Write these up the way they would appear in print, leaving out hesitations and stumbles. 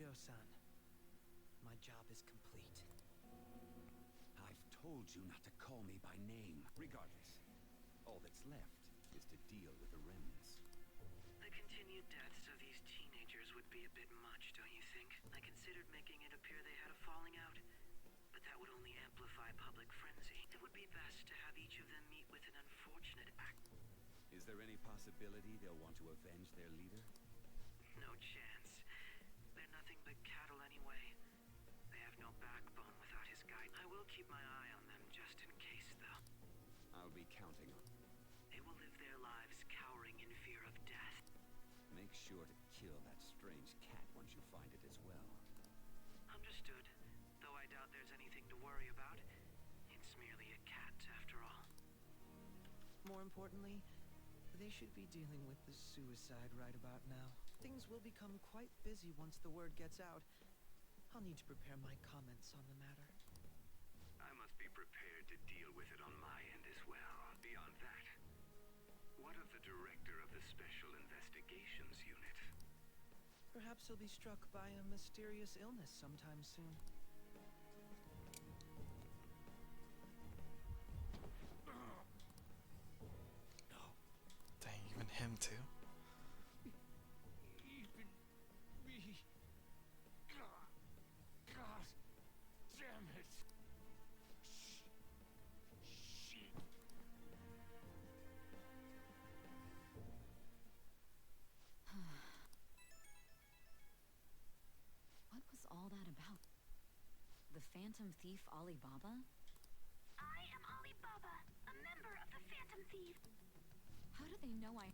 Ryo-san. My job is complete. I've told you not to call me by name. Regardless, all that's left is to deal with the remnants. The continued deaths of these teenagers would be a bit much, don't you think? I considered making it appear they had a falling out, but that would only amplify public frenzy. It would be best to have each of them meet with an unfortunate act. Is there any possibility they'll want to avenge their leader? No chance. They're nothing but cattle anyway. They have no backbone without his guide. I will keep my eye on them just in case, though. I'll be counting on. They will live their lives cowering in fear of death. Make sure to kill that strange cat once you find it as well. Understood. Though I doubt there's anything to worry about. It's merely a cat, after all. More importantly, they should be dealing with the suicide right about now. Things will become quite busy once the word gets out. I'll need to prepare my comments on the matter. I must be prepared to deal with it on my end as well. Beyond that, what of the director of the Special Investigations Unit? Perhaps he'll be struck by a mysterious illness sometime soon. Dang, even him too. Even me. God damn it. Shit. What was all that about? The Phantom Thief Alibaba? I am Alibaba, a member of the Phantom Thieves. How do they know I...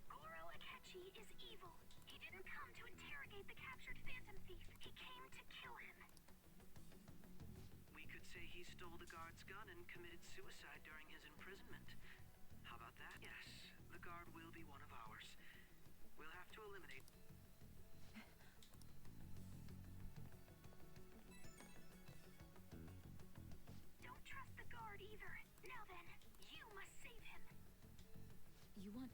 Goro Akechi is evil. He didn't come to interrogate the captured Phantom Thief. He came to kill him. We could say he stole the guard's gun and committed suicide during his imprisonment. How about that? Yes, the guard will be one of ours. We'll have to eliminate... Don't trust the guard either. Now then, you must save him. You want...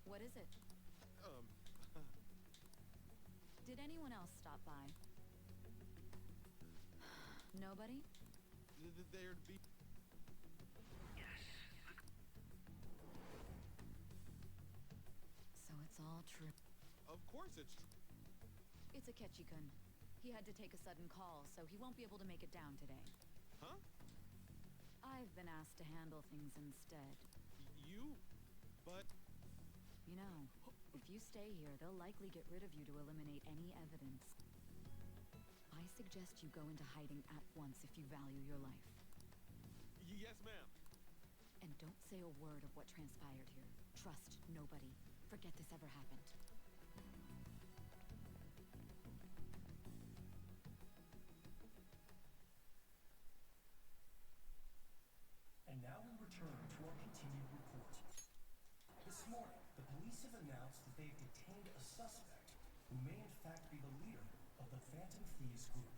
What is it? Did anyone else stop by? Nobody? There'd be... Yes, So it's all true. Of course it's true. It's Akechi-kun. He had to take a sudden call, so he won't be able to make it down today. Huh? I've been asked to handle things instead. You? But... You know, if you stay here, they'll likely get rid of you to eliminate any evidence. I suggest you go into hiding at once if you value your life. Yes, ma'am. And don't say a word of what transpired here. Trust nobody. Forget this ever happened. And now we return to our continued report. This morning, the police have announced that they've detained a suspect who may in fact be the leader of the Phantom Thieves group.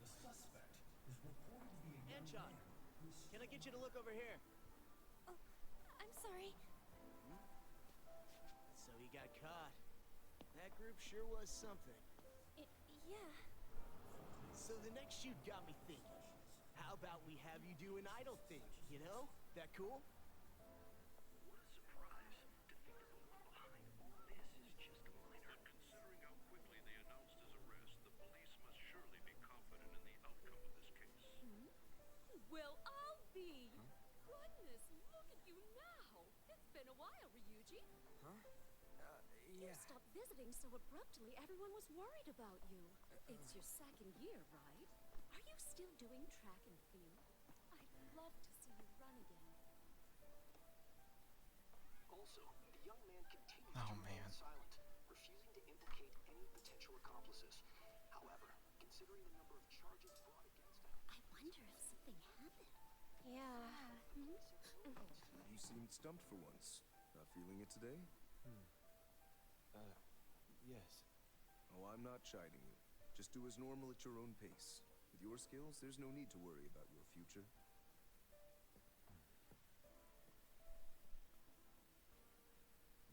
The suspect is reported to be a young Anchon, man who's... can I get you to look over here? Oh, I'm sorry. So he got caught. That group sure was something. Yeah. So the next shoot got me thinking. How about we have you do an idol thing, you know? That cool? what a surprise. To think that the one behind all this is just a minor. Considering how quickly they announced his arrest, the police must surely be confident in the outcome of this case. Well, I'll be. Goodness, look at you now. It's been a while, Ryuji. You stopped visiting so abruptly, everyone was worried about you. It's your second year, right? Are you still doing track and field? I'd love to see you run again. Also, the young man continues Oh, to remain man. silent, refusing to implicate any potential accomplices. However, considering the number of charges brought against him, I wonder if something happened. Yeah. You seemed stumped for once. Not feeling it today? Yes. Oh, I'm not chiding you. Just do as normal at your own pace. With your skills, there's no need to worry about your future.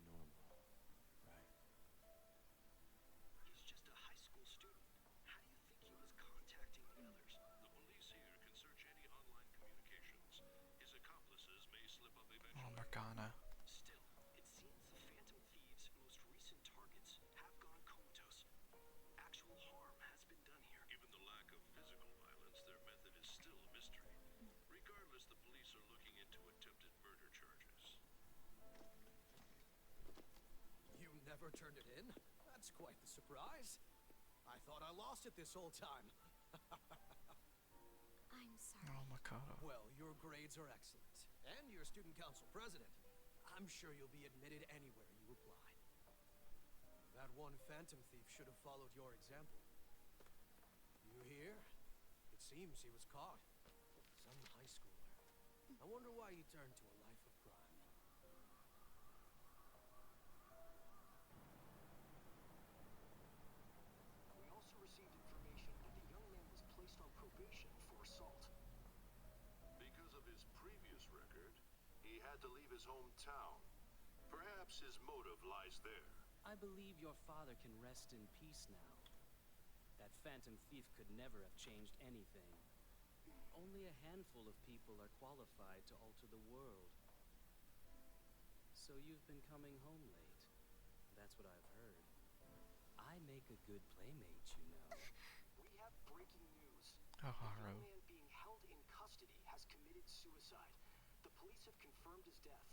Normal. Right. He's just a high school student. How do you think he was contacting the others? The police here can search any online communications. His accomplices may slip up eventually. Oh, Morgana. Still, it seems the Phantom Thieves' most recent targets have gone comatose. Actual harm has been done here. Given the lack of physical violence, their method is still a mystery. Regardless, the police are looking into attempted murder charges. You never turned it in? That's quite the surprise. I thought I lost it this whole time. I'm sorry. Oh, Makoto. Well, your grades are excellent. And you're student council president. I'm sure you'll be admitted anywhere you apply. That one Phantom Thief should have followed your example. You hear? It seems he was caught. Some high schooler. I wonder why he turned to a life of crime. We also received information that the young man was placed on probation for assault. Because of his previous record, he had to leave his hometown. Perhaps his motive lies there. I believe your father can rest in peace now. That Phantom Thief could never have changed anything. Only a handful of people are qualified to alter the world. So you've been coming home late. That's what I've heard. I make a good playmate, you know. We have breaking news. Oh, The Haru. young man being held in custody has committed suicide. The police have confirmed his death,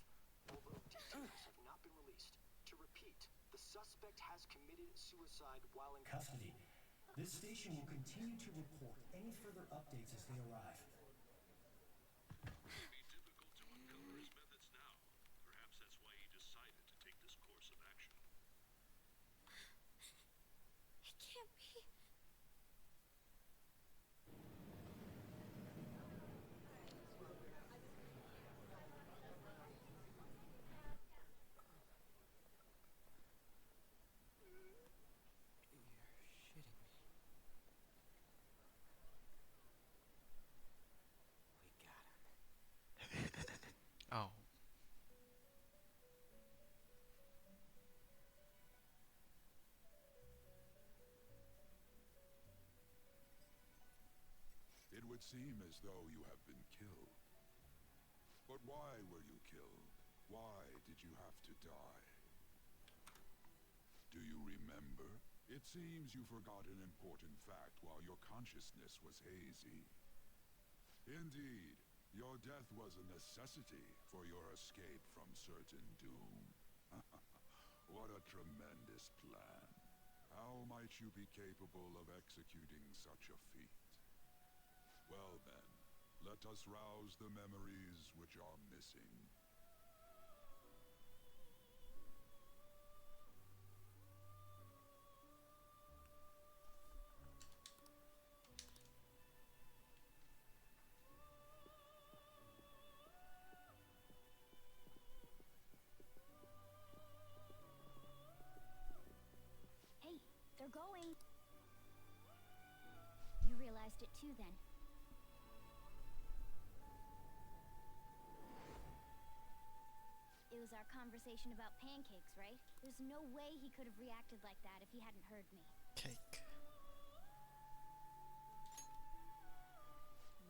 although details have not been released. To repeat, the suspect has committed suicide while in Custody. This station will continue to report any further updates as they arrive. It may be difficult to uncover his methods now. Perhaps that's why he decided to take this course of action. It can't be. You're shitting me. We got him. Oh. It would seem as though you have been killed. But why were you killed? Why did you have to die? Do you remember? It seems you forgot an important fact while your consciousness was hazy. Indeed, your death was a necessity for your escape from certain doom. What a tremendous plan. How might you be capable of executing such a feat? Well then, let us rouse the memories which are missing. Hey, they're going. You realized it too then. It was our conversation about pancakes, right? There's no way he could have reacted like that if he hadn't heard me. Cake.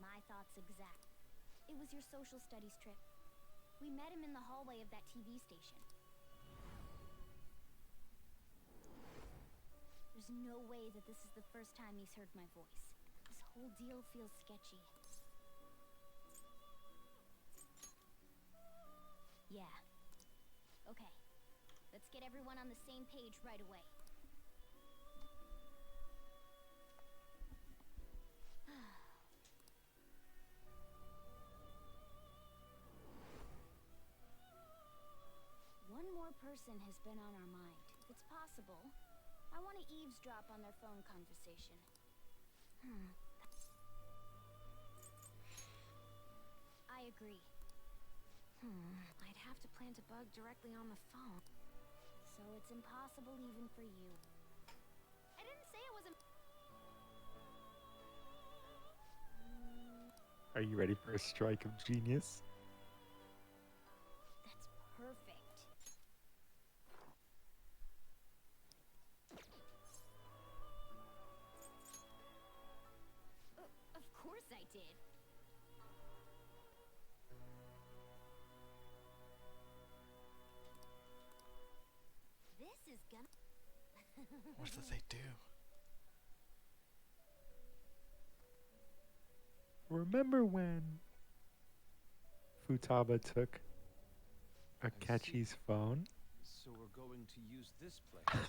My thoughts exact. It was your social studies trip. We met him in the hallway of that TV station. There's no way that this is the first time he's heard my voice. This whole deal feels sketchy. Yeah. Okay. Let's get everyone on the same page right away. One more person has been on our mind. If it's possible, I want to eavesdrop on their phone conversation. I agree. I'd have to plant a bug directly on the phone. So it's it's impossible even for you. I didn't say it wasn't. Are you ready for a strike of genius? That's perfect. Of course I did. This is gonna. What did they do? Remember when Futaba took Akechi's phone? So we're going to use this place.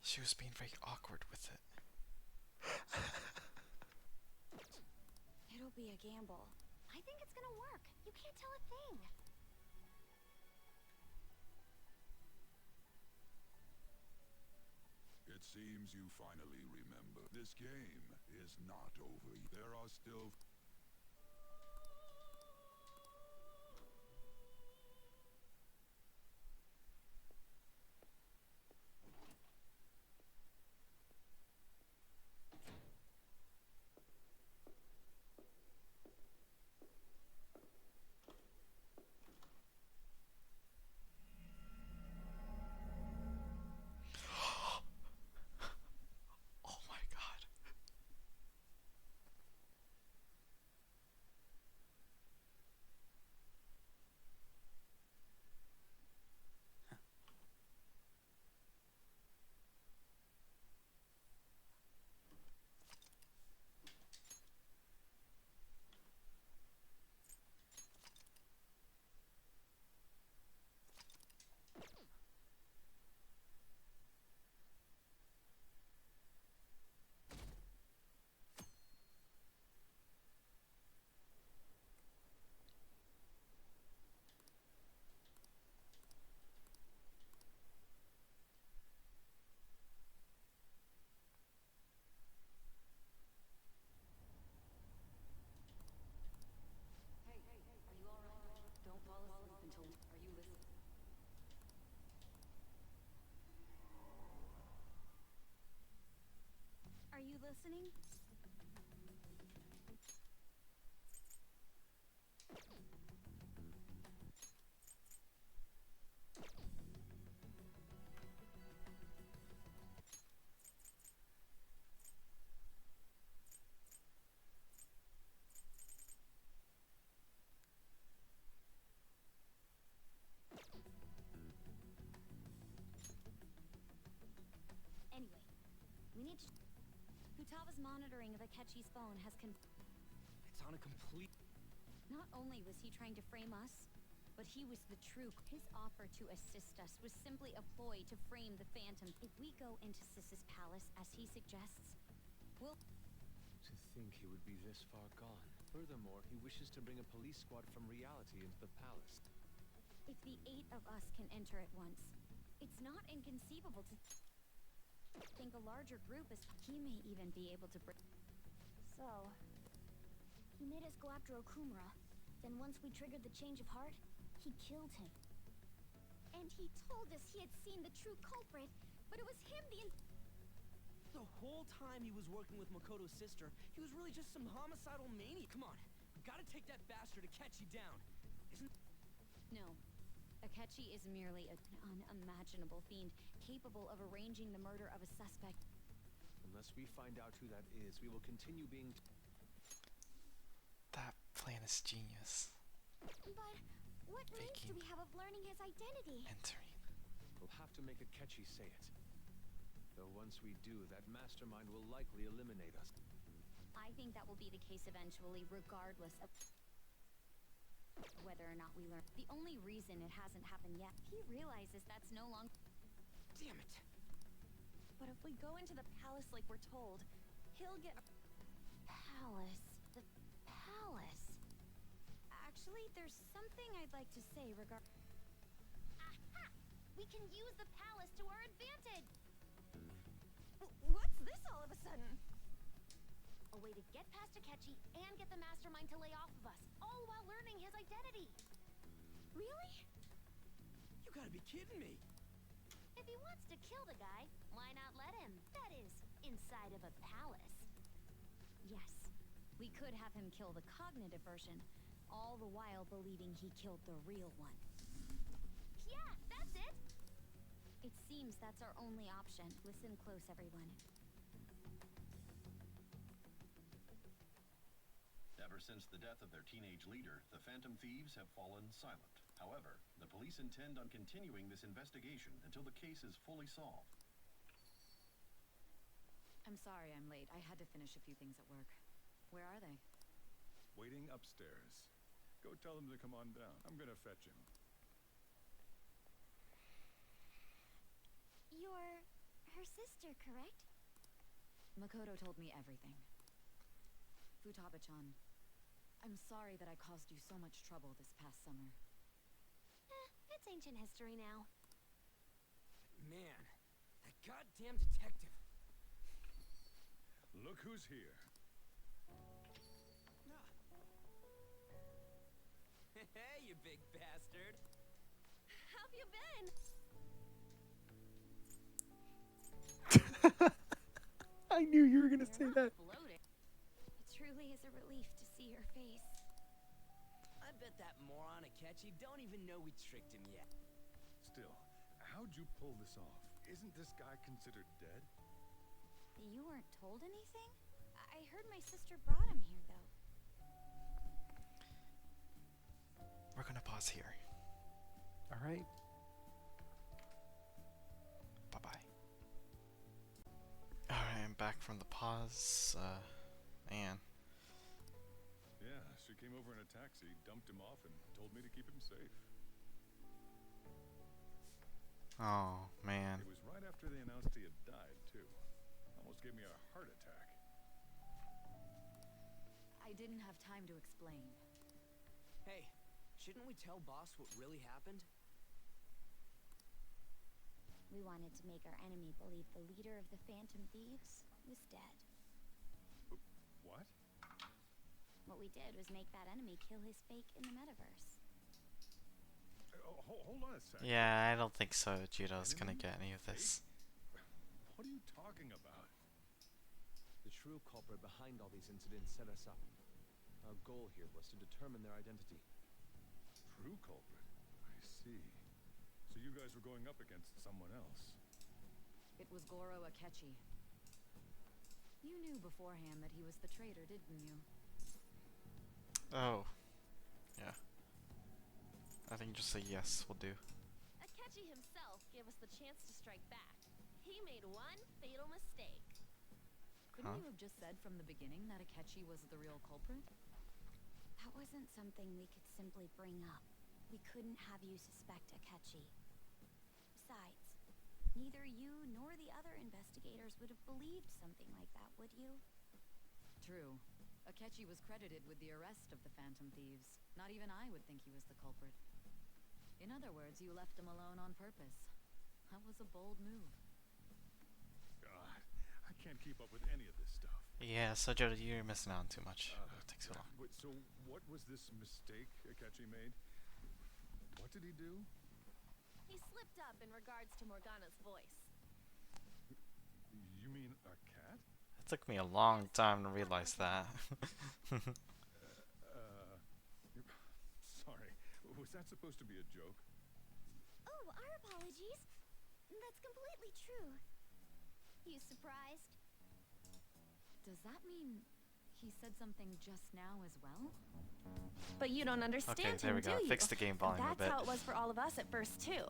She was being very awkward with it. It'll be a gamble. I think it's gonna work. You can't tell a thing. It seems you finally remember. This game is not over. There are still... Oh my god. Hey, are you alright? Don't fall asleep until. Are you listening? Are you listening? Anyway, we need to. Futaba's monitoring of Akechi's phone has It's on a complete... Not only was he trying to frame us, but he was the true. His offer to assist us was simply a ploy to frame the Phantom. If we go into Sis's palace, as he suggests, we'll... To think he would be this far gone. Furthermore, he wishes to bring a police squad from reality into the palace. If the 8 of us can enter at once, it's not inconceivable to think a larger group is... He may even be able to bring... So, he made us go after Okumura. Then once we triggered the change of heart, he killed him. And he told us he had seen the true culprit, but it was him The whole time he was working with Makoto's sister, he was really just some homicidal maniac. Come on, we gotta take that bastard Akechi down. Isn't... No. Akechi is merely an unimaginable fiend, capable of arranging the murder of a suspect. Unless we find out who that is, we will continue being... That plan is genius. But what means do we have of learning his identity? Entering. We'll have to make Akechi say it. Though once we do, that mastermind will likely eliminate us. I think that will be the case eventually, regardless of whether or not we learn. The only reason it hasn't happened yet, he realizes that's no longer... Damn it! But if we go into the palace like we're told, he'll get... Palace. The palace. Actually, there's something I'd like to say regarding... Aha! We can use the palace to our advantage! What's this all of a sudden? A way to get past Akechi and get the mastermind to lay off of us, all while learning his identity. Really? You gotta be kidding me! If he wants wants to kill the guy, why not let him? That is, inside of a palace. Yes, we could have him kill the cognitive version, all the while believing he killed the real one. Yeah, that's it! It seems that's our only option. Listen close, everyone. Ever since the death of their teenage leader, the Phantom Thieves have fallen silent. However, the police intend on continuing this investigation until the case is fully solved. I'm sorry I'm late. I had to finish a few things at work. Where are they? Waiting upstairs. Go tell them to come on down. I'm gonna fetch him. You're her sister, correct? Makoto told me everything. Futaba-chan, I'm sorry that I caused you so much trouble this past summer. It's ancient history now. Man, that goddamn detective. Look who's here. Hey, you big bastard. How've you been? I knew you were gonna say that. Floating. It truly is a relief to see your face. I bet that moron Akechi don't even know we tricked him yet. Still, how'd you pull this off? Isn't this guy considered dead? You weren't told anything? I heard my sister brought him here, though. We're gonna pause here. Alright. Bye-bye. Alright, I'm back from the pause. Man. Yeah, she came over in a taxi, dumped him off, and told me to keep him safe. Oh, man. It was right after they announced he had died, too. Almost gave me a heart attack. I didn't have time to explain. Hey, shouldn't we tell boss what really happened? We wanted to make our enemy believe the leader of the Phantom Thieves was dead. What? What we did was make that enemy kill his fake in the metaverse. Hold on a second. Yeah, I don't think so. Judo's gonna get any of this. What are you talking about? The true culprit behind all these incidents set us up. Our goal here was to determine their identity. True culprit? I see. So you guys were going up against someone else? It was Goro Akechi. You knew beforehand that he was the traitor, didn't you? Oh. Yeah. I think just say yes will do. Akechi himself gave us the chance to strike back. He made one fatal mistake. Couldn't you have just said from the beginning that Akechi was the real culprit? That wasn't something we could simply bring up. We couldn't have you suspect Akechi. Besides, neither you nor the other investigators would have believed something like that, would you? True. Akechi was credited with the arrest of the Phantom Thieves. Not even I would think he was the culprit. In other words, you left him alone on purpose. That was a bold move. God, I can't keep up with any of this stuff. Yeah, so Jodo, you're missing out on too much. It takes too long. Wait, so what was this mistake Akechi made? What did he do? He slipped up in regards to Morgana's voice. You mean a cat? It took me a long time to realize that. Sorry. Was that supposed to be a joke? Oh, our apologies. That's completely true. You surprised? Does that mean he said something just now as well? But you don't understand Okay, there we go. do you? Fix the game volume a bit. That's how it was for all of us at first, too.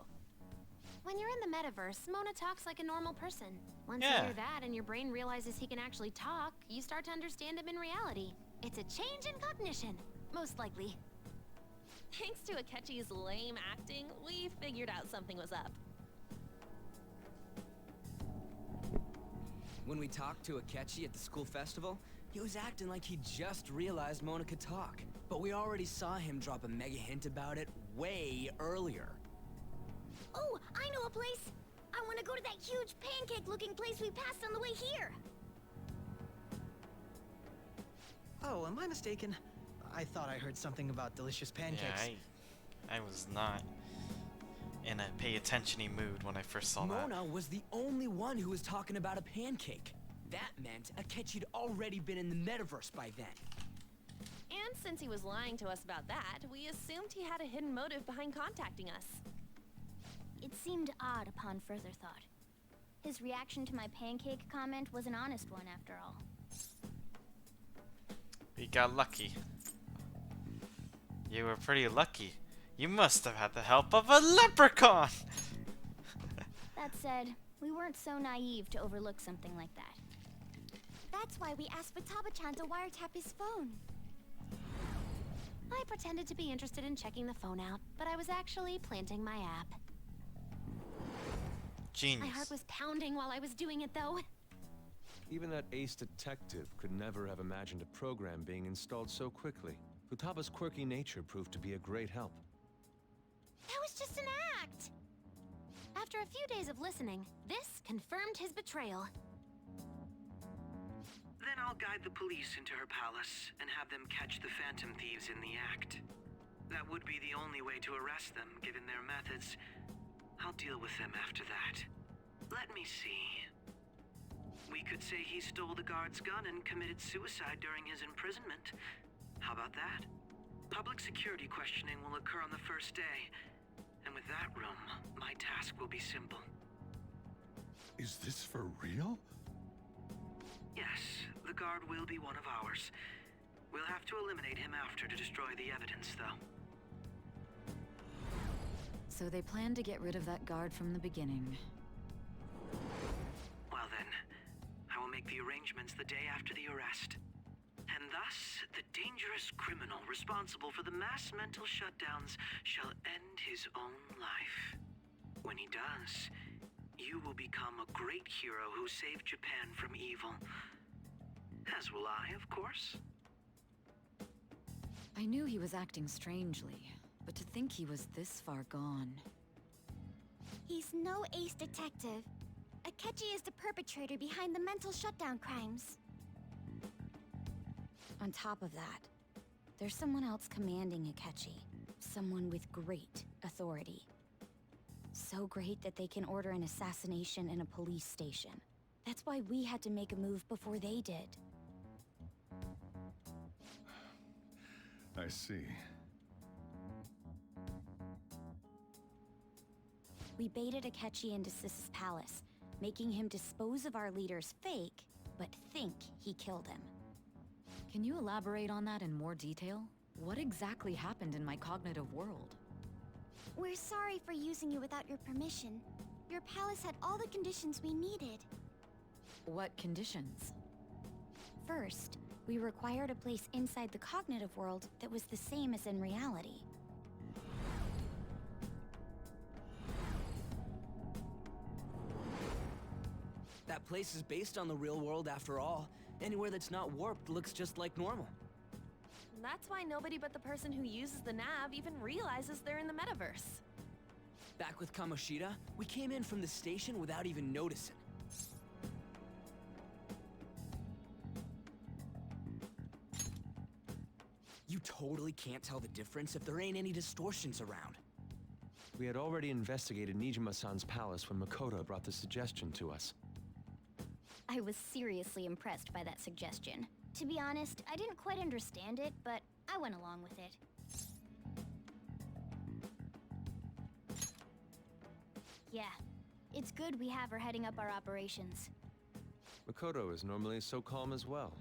When you're in the metaverse, Mona talks like a normal person. Once Yeah. you hear that and your brain realizes he can actually talk, you start to understand him in reality. It's a change in cognition, most likely. Thanks to Akechi's lame acting, we figured out something was up. When we talked to Akechi at the school festival, he was acting like he just realized Mona could talk. But we already saw him drop a mega hint about it way earlier. Oh, I know a place! I want to go to that huge pancake-looking place we passed on the way here! Oh, am I mistaken? I thought I heard something about delicious pancakes. Yeah, I was not in a pay attention-y mood when I first saw that. Mona was the only one who was talking about a pancake. That meant Akechi'd already been in the metaverse by then. And since he was lying to us about that, we assumed he had a hidden motive behind contacting us. It seemed odd upon further thought. His reaction to my pancake comment was an honest one, after all. We got lucky. You were pretty lucky. You must have had the help of a leprechaun! That said, we weren't so naive to overlook something like that. That's why we asked Futaba-chan to wiretap his phone. I pretended to be interested in checking the phone out, but I was actually planting my app. Genius. My heart was pounding while I was doing it, though. Even that ace detective could never have imagined a program being installed so quickly. Futaba's quirky nature proved to be a great help. That was just an act! After a few days of listening, this confirmed his betrayal. Then I'll guide the police into her palace and have them catch the Phantom Thieves in the act. That would be the only way to arrest them, given their methods. I'll deal with them after that. Let me see. We could say he stole the guard's gun and committed suicide during his imprisonment. How about that? Public security questioning will occur on the first day. And with that room, my task will be simple. Is this for real? Yes, the guard will be one of ours. We'll have to eliminate him after to destroy the evidence, though. So they planned to get rid of that guard from the beginning. Well then, I will make the arrangements the day after the arrest. And thus, the dangerous criminal responsible for the mass mental shutdowns shall end his own life. When he does, you will become a great hero who saved Japan from evil. As will I, of course. I knew he was acting strangely, but to think he was this far gone. He's no ace detective. Akechi is the perpetrator behind the mental shutdown crimes. On top of that, there's someone else commanding Akechi. Someone with great authority. So great that they can order an assassination in a police station. That's why we had to make a move before they did. I see. We baited Akechi into Sis's palace, making him dispose of our leader's fake, but think he killed him. Can you elaborate on that in more detail? What exactly happened in my cognitive world? We're sorry for using you without your permission. Your palace had all the conditions we needed. What conditions? First, we required a place inside the cognitive world that was the same as in reality. That place is based on the real world after all. Anywhere that's not warped looks just like normal. That's why nobody but the person who uses the nav even realizes they're in the metaverse. Back with Kamoshida, we came in from the station without even noticing. You totally can't tell the difference if there ain't any distortions around. We had already investigated Nijima-san's palace when Makoto brought the suggestion to us. I was seriously impressed by that suggestion. To be honest, I didn't quite understand it, but I went along with it. Yeah, it's good we have her heading up our operations. Makoto is normally so calm as well,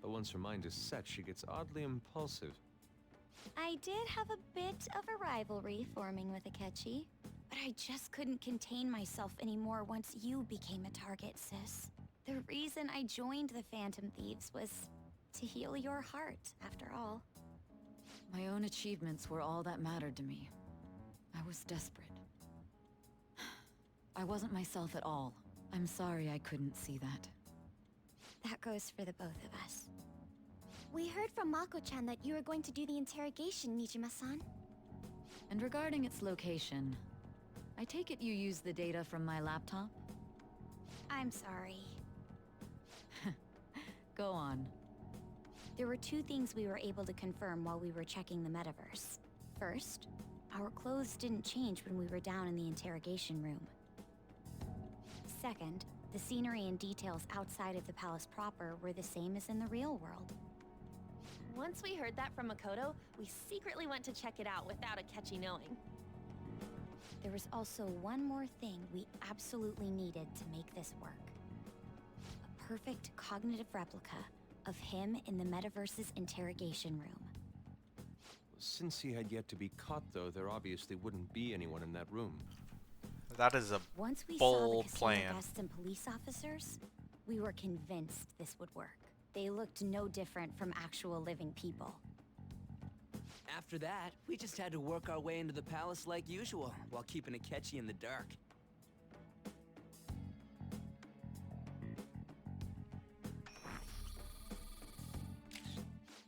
but once her mind is set, she gets oddly impulsive. I did have a bit of a rivalry forming with Akechi, but I just couldn't contain myself anymore once you became a target, sis. The reason I joined the Phantom Thieves was to heal your heart, after all. My own achievements were all that mattered to me. I was desperate. I wasn't myself at all. I'm sorry I couldn't see that. That goes for the both of us. We heard from Mako-chan that you were going to do the interrogation, Nijima-san. And regarding its location, I take it you used the data from my laptop? I'm sorry. Go on. There were two things we were able to confirm while we were checking the metaverse. First, Our clothes didn't change when we were down in the interrogation room. Second, the scenery and details outside of the palace proper were the same as in the real world. Once we heard that from Makoto, we secretly went to check it out without Akechi knowing. There was also one more thing we absolutely needed to make this work. A perfect cognitive replica of him in the Metaverse's interrogation room. Since he had yet to be caught, though, there obviously wouldn't be anyone in that room. That is a Once we bold saw the plan. guests and police officers, we were convinced this would work. They looked no different from actual living people. After that, we just had to work our way into the palace like usual, while keeping Akechi in the dark.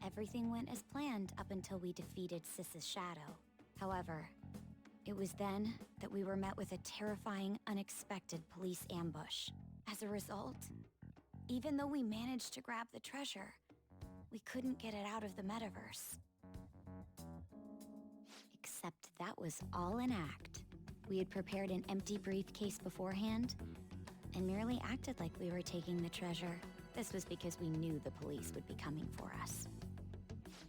Everything went as planned up until we defeated Sis's shadow. However, it was then that we were met with a terrifying, unexpected police ambush. As a result, even though we managed to grab the treasure, we couldn't get it out of the metaverse. Except that was all an act. We had prepared an empty briefcase beforehand and merely acted like we were taking the treasure. This was because we knew the police would be coming for us.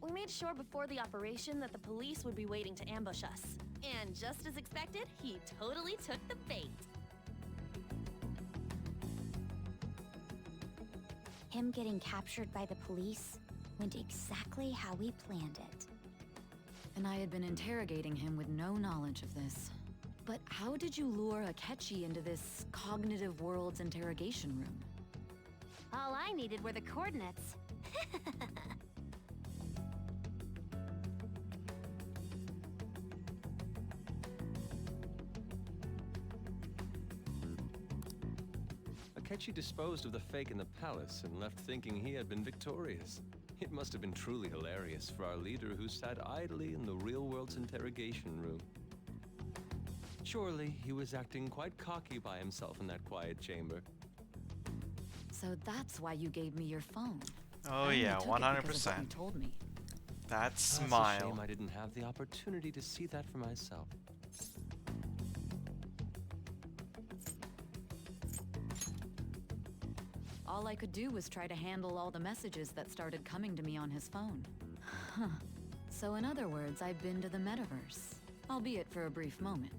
We made sure before the operation that the police would be waiting to ambush us. And just as expected, he totally took the bait. Him getting captured by the police went exactly how we planned it. And I had been interrogating him with no knowledge of this. But how did you lure Akechi into this cognitive world's interrogation room? All I needed were the coordinates. Akechi disposed of the fake in the palace and left thinking he had been victorious. It must have been truly hilarious for our leader who sat idly in the real world's interrogation room. Surely he was acting quite cocky by himself in that quiet chamber. So that's why you gave me your phone. Oh I only yeah, took it because of what 100%. you told me. That It's a smile. shame I didn't have the opportunity to see that for myself. All I could do was try to handle all the messages that started coming to me on his phone. Huh. So in other words, I've been to the metaverse, albeit for a brief moment.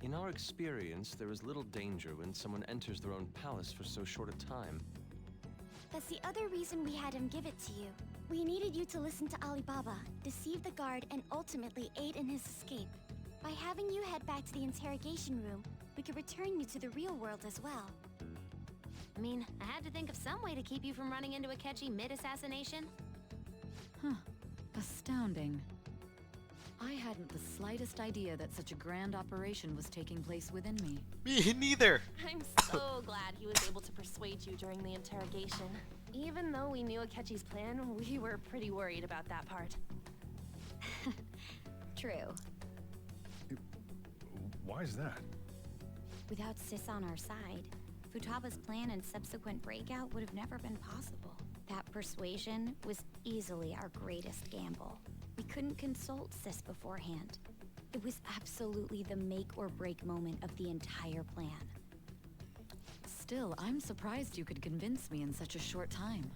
In our experience, there is little danger when someone enters their own palace for so short a time. That's the other reason we had him give it to you. We needed you to listen to Alibaba, deceive the guard, and ultimately aid in his escape. By having you head back to the interrogation room, we could return you to the real world as well. I mean, I had to think of some way to keep you from running into Akechi mid-assassination. Huh. Astounding. I hadn't the slightest idea that such a grand operation was taking place within me. Me neither. I'm so glad he was able to persuade you during the interrogation. Even though we knew Akechi's plan, we were pretty worried about that part. True. Why is that? Without Sis on our side, Futaba's plan and subsequent breakout would have never been possible. That persuasion was easily our greatest gamble. We couldn't consult Sis beforehand. It was absolutely the make or break moment of the entire plan. Still, I'm surprised you could convince me in such a short time.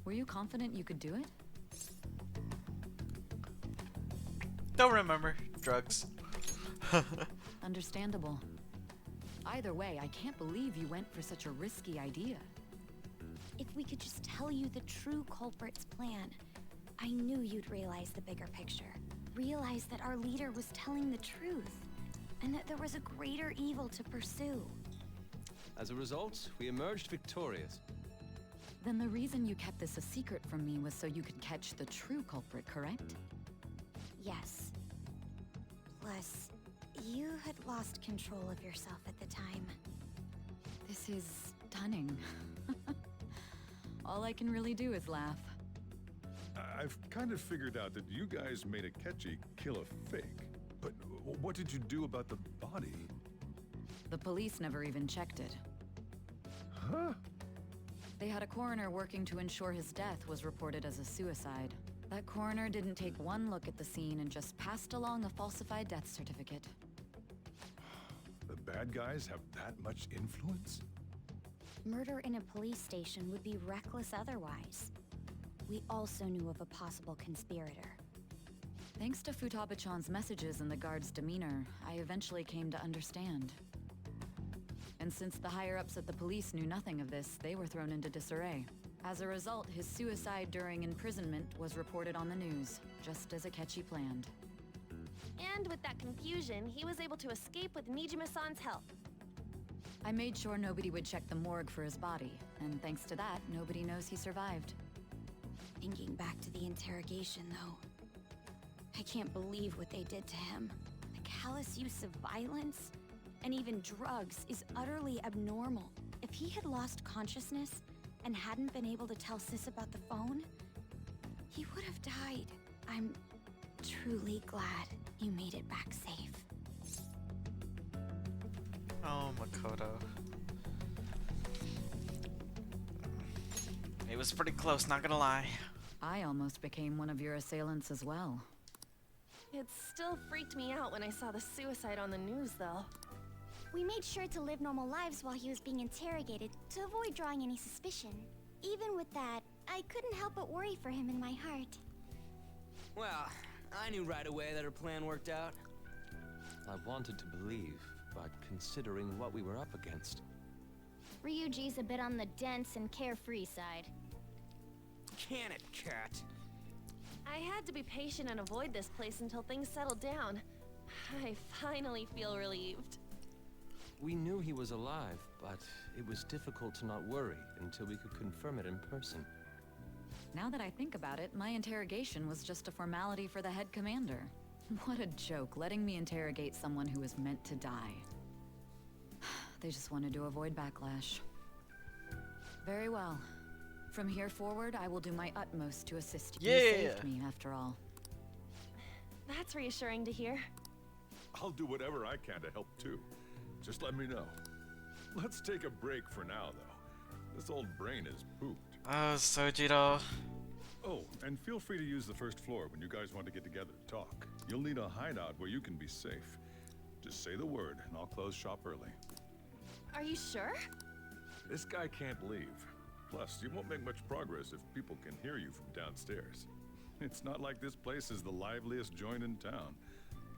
Were you confident you could do it? Don't remember. Drugs. Understandable. Either way, I can't believe you went for such a risky idea. If we could just tell you the true culprit's plan, I knew you'd realize the bigger picture. Realize that our leader was telling the truth, and that there was a greater evil to pursue. As a result, we emerged victorious. Then the reason you kept this a secret from me was so you could catch the true culprit, correct? Yes. Plus, you had lost control of yourself at the time. This is stunning. All I can really do is laugh. I've kind of figured out that you guys made Akechi kill a fake. But what did you do about the body? The police never even checked it. Huh? They had a coroner working to ensure his death was reported as a suicide. That coroner didn't take one look at the scene and just passed along a falsified death certificate. The bad guys have that much influence? Murder in a police station would be reckless otherwise. We also knew of a possible conspirator. Thanks to Futaba-chan's messages and the guard's demeanor, I eventually came to understand. And since the higher-ups at the police knew nothing of this, they were thrown into disarray. As a result, his suicide during imprisonment was reported on the news, just as Akechi planned. And with that confusion, he was able to escape with Nijima-san's help. I made sure nobody would check the morgue for his body, and thanks to that, nobody knows he survived. Thinking back to the interrogation, though, I can't believe what they did to him. The callous use of violence, and even drugs, is utterly abnormal. If he had lost consciousness and hadn't been able to tell Sis about the phone, he would have died. I'm truly glad you made it back safe. Oh, Makoto. It was pretty close, not gonna lie. I almost became one of your assailants as well. It still freaked me out when I saw the suicide on the news, though. We made sure to live normal lives while he was being interrogated to avoid drawing any suspicion. Even with that, I couldn't help but worry for him in my heart. Well, I knew right away that her plan worked out. I wanted to believe, but considering what we were up against. Ryuji's a bit on the dense and carefree side. Can it, cat? I had to be patient and avoid this place until things settled down. I finally feel relieved. We knew he was alive, but it was difficult to not worry until we could confirm it in person. Now that I think about it, my interrogation was just a formality for the head commander. What a joke, letting me interrogate someone who was meant to die. They just wanted to avoid backlash. Very well. From here forward, I will do my utmost to assist you. Yeah! You saved me, after all. That's reassuring to hear. I'll do whatever I can to help too. Just let me know. Let's take a break for now, though. This old brain is pooped. Oh, Sojiro. Oh, and feel free to use the first floor when you guys want to get together to talk. You'll need a hideout where you can be safe. Just say the word, and I'll close shop early. Are you sure? This guy can't leave. Plus, you won't make much progress if people can hear you from downstairs. It's not like this place is the liveliest joint in town.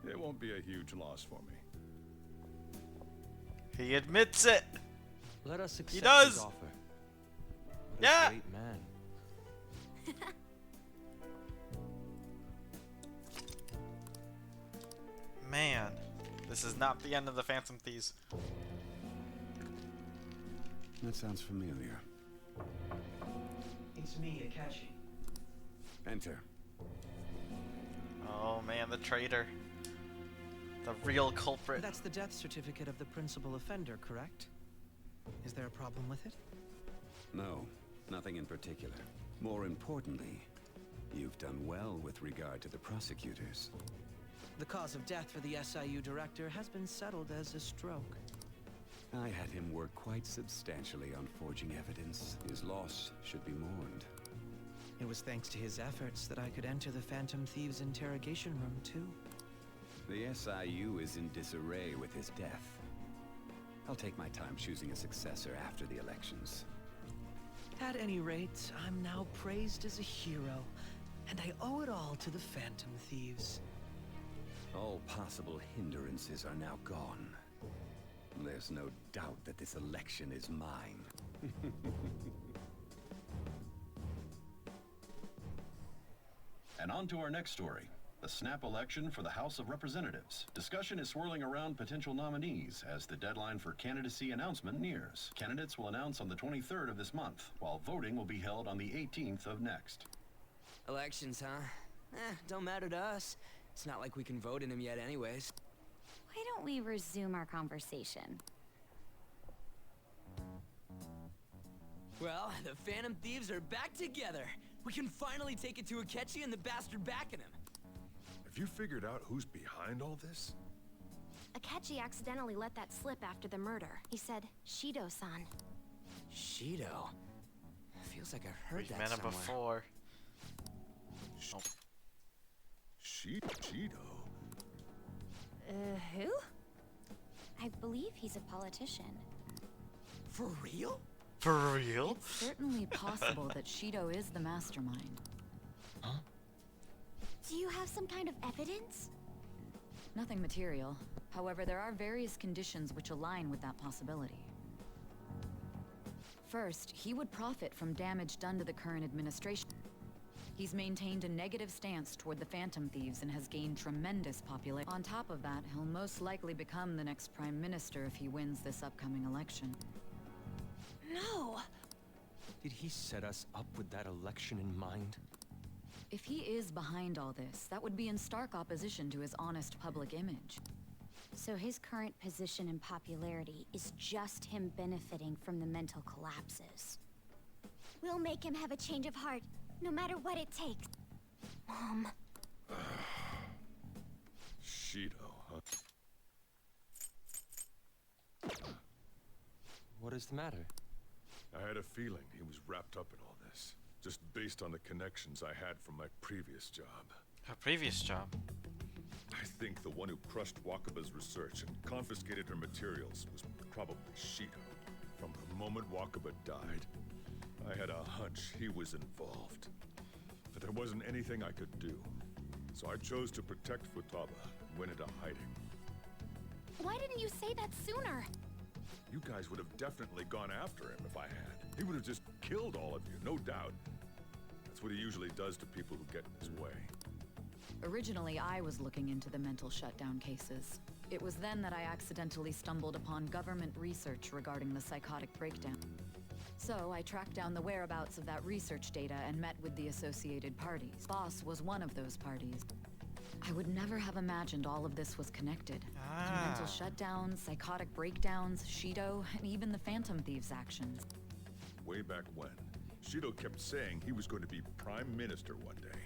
It won't be a huge loss for me. He admits it. Let us accept He does. his offer. What Yeah. a great man. Man, this is not the end of the Phantom Thieves. That sounds familiar. It's me, Akechi. Enter. Oh man, the traitor. The real culprit. That's the death certificate of the principal offender, correct? Is there a problem with it? No, nothing in particular. More importantly, you've done well with regard to the prosecutors. The cause of death for the SIU director has been settled as a stroke. I had him work quite substantially on forging evidence. His loss should be mourned. It was thanks to his efforts that I could enter the Phantom Thieves' interrogation room, too. The SIU is in disarray with his death. I'll take my time choosing a successor after the elections. At any rate, I'm now praised as a hero, and I owe it all to the Phantom Thieves. All possible hindrances are now gone. There's no doubt that this election is mine. And on to our next story. The snap election for the House of Representatives. Discussion is swirling around potential nominees as the deadline for candidacy announcement nears. Candidates will announce on the 23rd of this month, while voting will be held on the 18th of next. Elections, huh? Don't matter to us. It's not like we can vote in them yet anyways. Why don't we resume our conversation? Well, the Phantom Thieves are back together. We can finally take it to Akechi and the bastard backing him. Have you figured out who's behind all this? Akechi accidentally let that slip after the murder. He said, Shido-san. Shido? Feels like I've heard We've that met him somewhere. before. Shido? Who? I believe he's a politician. For real? For real? It's certainly possible that Shido is the mastermind. Huh? Do you have some kind of evidence? Nothing material. However, there are various conditions which align with that possibility. First, he would profit from damage done to the current administration. He's maintained a negative stance toward the Phantom Thieves and has gained tremendous popularity. On top of that, he'll most likely become the next Prime Minister if he wins this upcoming election. No! Did he set us up with that election in mind? If he is behind all this, that would be in stark opposition to his honest public image. So his current position and popularity is just him benefiting from the mental collapses. We'll make him have a change of heart, no matter what it takes. Mom. Shido, huh? What is the matter? I had a feeling he was wrapped up in all this, just based on the connections I had from my previous job. Her previous job? I think the one who crushed Wakaba's research and confiscated her materials was probably Shido. From the moment Wakaba died, I had a hunch he was involved. But there wasn't anything I could do. So I chose to protect Futaba and went into hiding. Why didn't you say that sooner? You guys would have definitely gone after him if I had. He would have just killed all of you, no doubt. That's what he usually does to people who get in his way. Originally, I was looking into the mental shutdown cases. It was then that I accidentally stumbled upon government research regarding the psychotic breakdown. So I tracked down the whereabouts of that research data and met with the associated parties. Boss was one of those parties. I would never have imagined all of this was connected. To mental shutdowns, psychotic breakdowns, Shido, and even the Phantom Thieves' actions. Way back when, Shido kept saying he was going to be Prime Minister one day.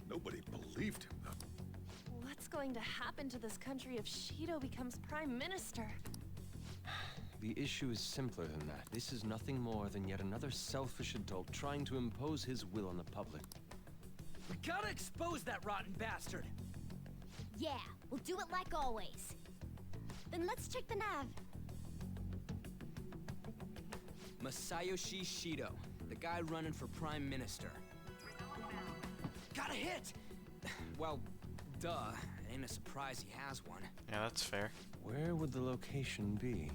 Nobody believed him, though. What's going to happen to this country if Shido becomes Prime Minister? The issue is simpler than that. This is nothing more than yet another selfish adult trying to impose his will on the public. We gotta expose that rotten bastard! Yeah, we'll do it like always. Then let's check the nav. Masayoshi Shido, the guy running for Prime Minister. Got a hit! Well, duh. It ain't a surprise he has one. Yeah, that's fair. Where would the location be?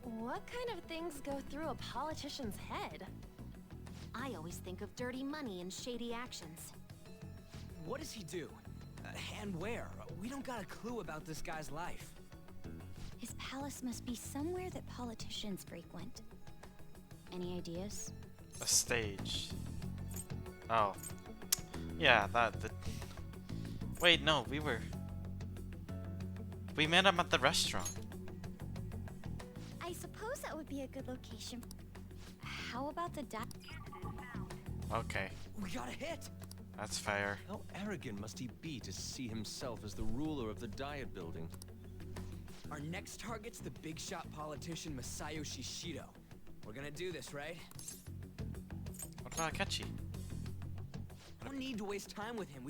What kind of things go through a politician's head? I always think of dirty money and shady actions. What does he do? And where? We don't got a clue about this guy's life. His palace must be somewhere that politicians frequent. Any ideas? A stage. Oh. Yeah, Wait, no, we met him at the restaurant. I suppose that would be a good location. How about the Okay. We got a hit! That's fair. How arrogant must he be to see himself as the ruler of the Diet Building? Our next target's the big shot politician Masayoshi Shido. We're gonna do this, right? What about Akechi? I don't need to waste time with him.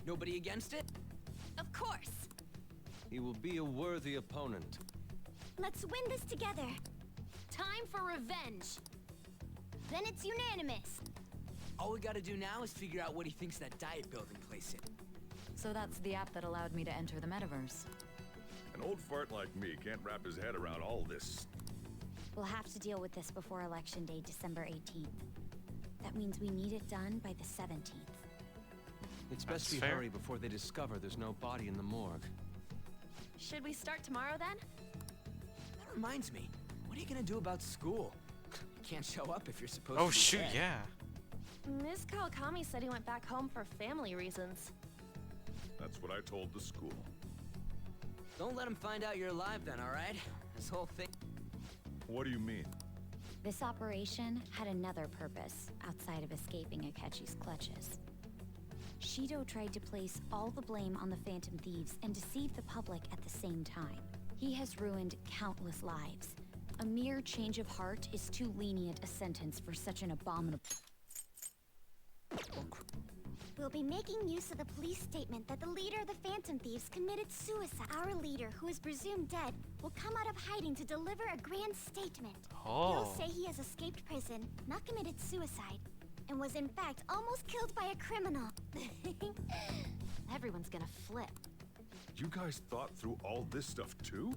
Nobody against it? Of course! He will be a worthy opponent. Let's win this together. Time for revenge! Then it's unanimous. All we gotta do now is figure out what he thinks that Diet Building place is. So that's the app that allowed me to enter the metaverse. An old fart like me can't wrap his head around all this. We'll have to deal with this before Election Day, December 18th. That means we need it done by the 17th. It's best we hurry before they discover there's no body in the morgue. Should we start tomorrow then? That reminds me. What are you gonna do about school? You can't show up if you're supposed to. Oh shoot, yeah. Ms. Kawakami said he went back home for family reasons. That's what I told the school. Don't let him find out you're alive then, alright? This whole thing... What do you mean? This operation had another purpose outside of escaping Akechi's clutches. Shido tried to place all the blame on the Phantom Thieves and deceive the public at the same time. He has ruined countless lives. A mere change of heart is too lenient a sentence for such an abominable... We'll be making use of the police statement that the leader of the Phantom Thieves committed suicide. Our leader, who is presumed dead, will come out of hiding to deliver a grand statement. He'll say he has escaped prison, not committed suicide, and was in fact almost killed by a criminal. Everyone's gonna flip. You guys thought through all this stuff too?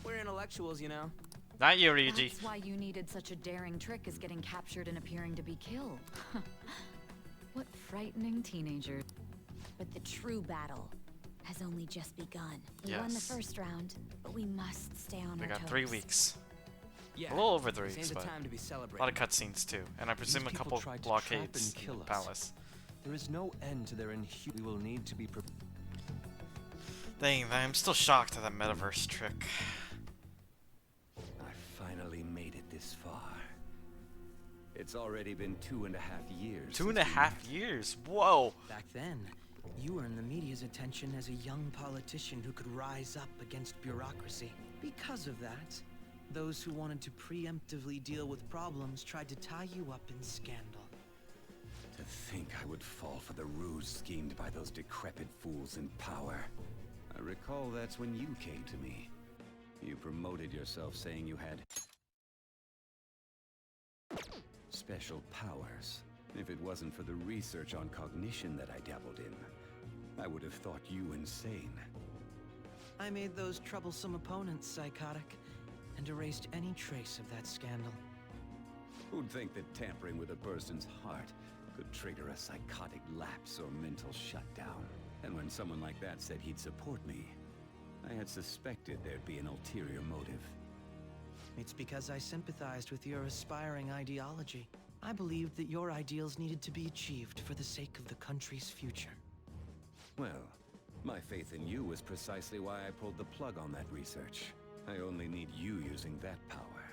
We're intellectuals, you know. Not you, Ryuji. That's why you needed such a daring trick as getting captured and appearing to be killed. What frightening teenager. But the true battle has only just begun. We won the first round, but we must stay on our toes. We got 3 weeks. Yeah, A little over 3 this weeks, ain't the but time to be a lot of cutscenes too, and I presume a These couple people tried to blockades trap and in the kill us. palace. There is no end to their We will need to be prepared. Dang, I'm still shocked at that metaverse trick. I finally made it this far. It's already been 2.5 years. 2.5 years? Whoa! Back then, you earned the media's attention as a young politician who could rise up against bureaucracy. Because of that, those who wanted to preemptively deal with problems tried to tie you up in scandal. To think I would fall for the ruse schemed by those decrepit fools in power. I recall that's when you came to me. You promoted yourself saying you had special powers. If it wasn't for the research on cognition that I dabbled in, I would have thought you insane. I made those troublesome opponents psychotic and erased any trace of that scandal. Who'd think that tampering with a person's heart could trigger a psychotic lapse or mental shutdown? And when someone like that said he'd support me, I had suspected there'd be an ulterior motive. It's because I sympathized with your aspiring ideology. I believed that your ideals needed to be achieved for the sake of the country's future. Well, my faith in you was precisely why I pulled the plug on that research. I only need you using that power.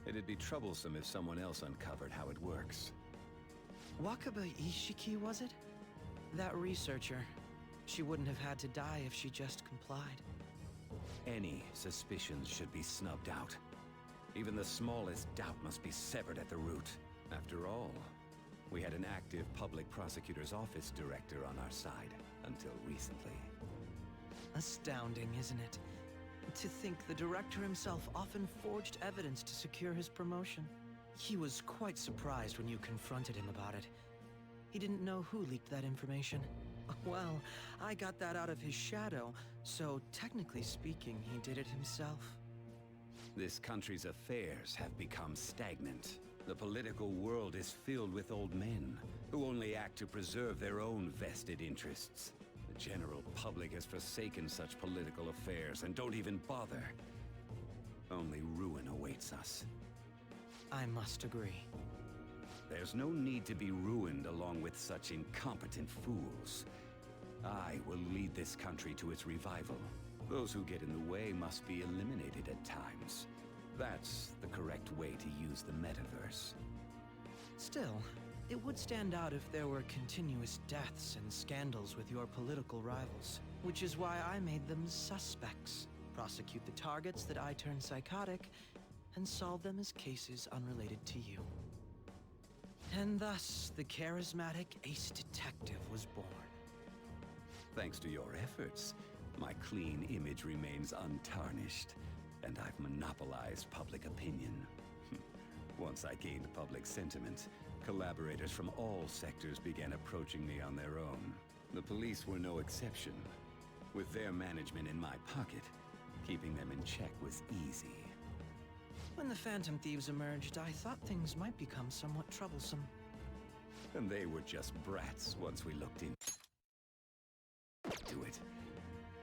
It'd be troublesome if someone else uncovered how it works. Wakaba Ishiki, was it? That researcher. She wouldn't have had to die if she just complied. Any suspicions should be snubbed out. Even the smallest doubt must be severed at the root. After all, we had an active public prosecutor's office director on our side until recently. Astounding, isn't it? To think the director himself often forged evidence to secure his promotion. He was quite surprised when you confronted him about it. He didn't know who leaked that information. Well, I got that out of his shadow, so technically speaking, he did it himself. This country's affairs have become stagnant. The political world is filled with old men who only act to preserve their own vested interests. The general public has forsaken such political affairs and don't even bother. Only ruin awaits us. I must agree. There's no need to be ruined along with such incompetent fools. I will lead this country to its revival. Those who get in the way must be eliminated at times. That's the correct way to use the metaverse. Still, it would stand out if there were continuous deaths and scandals with your political rivals, which is why I made them suspects. Prosecute the targets that I turn psychotic, and solve them as cases unrelated to you. And thus, the charismatic ace detective was born. Thanks to your efforts, my clean image remains untarnished, and I've monopolized public opinion. Once I gained public sentiment, collaborators from all sectors began approaching me on their own. The police were no exception. With their management in my pocket, keeping them in check was easy. When the Phantom Thieves emerged, I thought things might become somewhat troublesome. And they were just brats once we looked into it.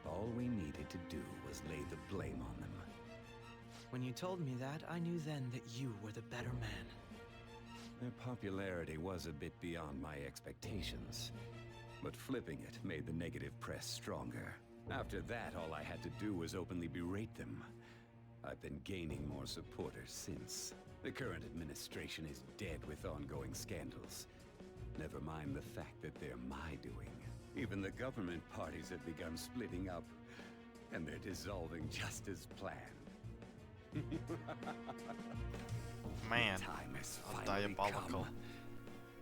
All we needed to do was lay the blame on them. When you told me that, I knew then that you were the better man. Their popularity was a bit beyond my expectations, but flipping it made the negative press stronger. After that, all I had to do was openly berate them. I've been gaining more supporters since. The current administration is dead with ongoing scandals. Never mind the fact that they're my doing. Even the government parties have begun splitting up, and they're dissolving just as planned. Man, Time has how finally diabolical. come.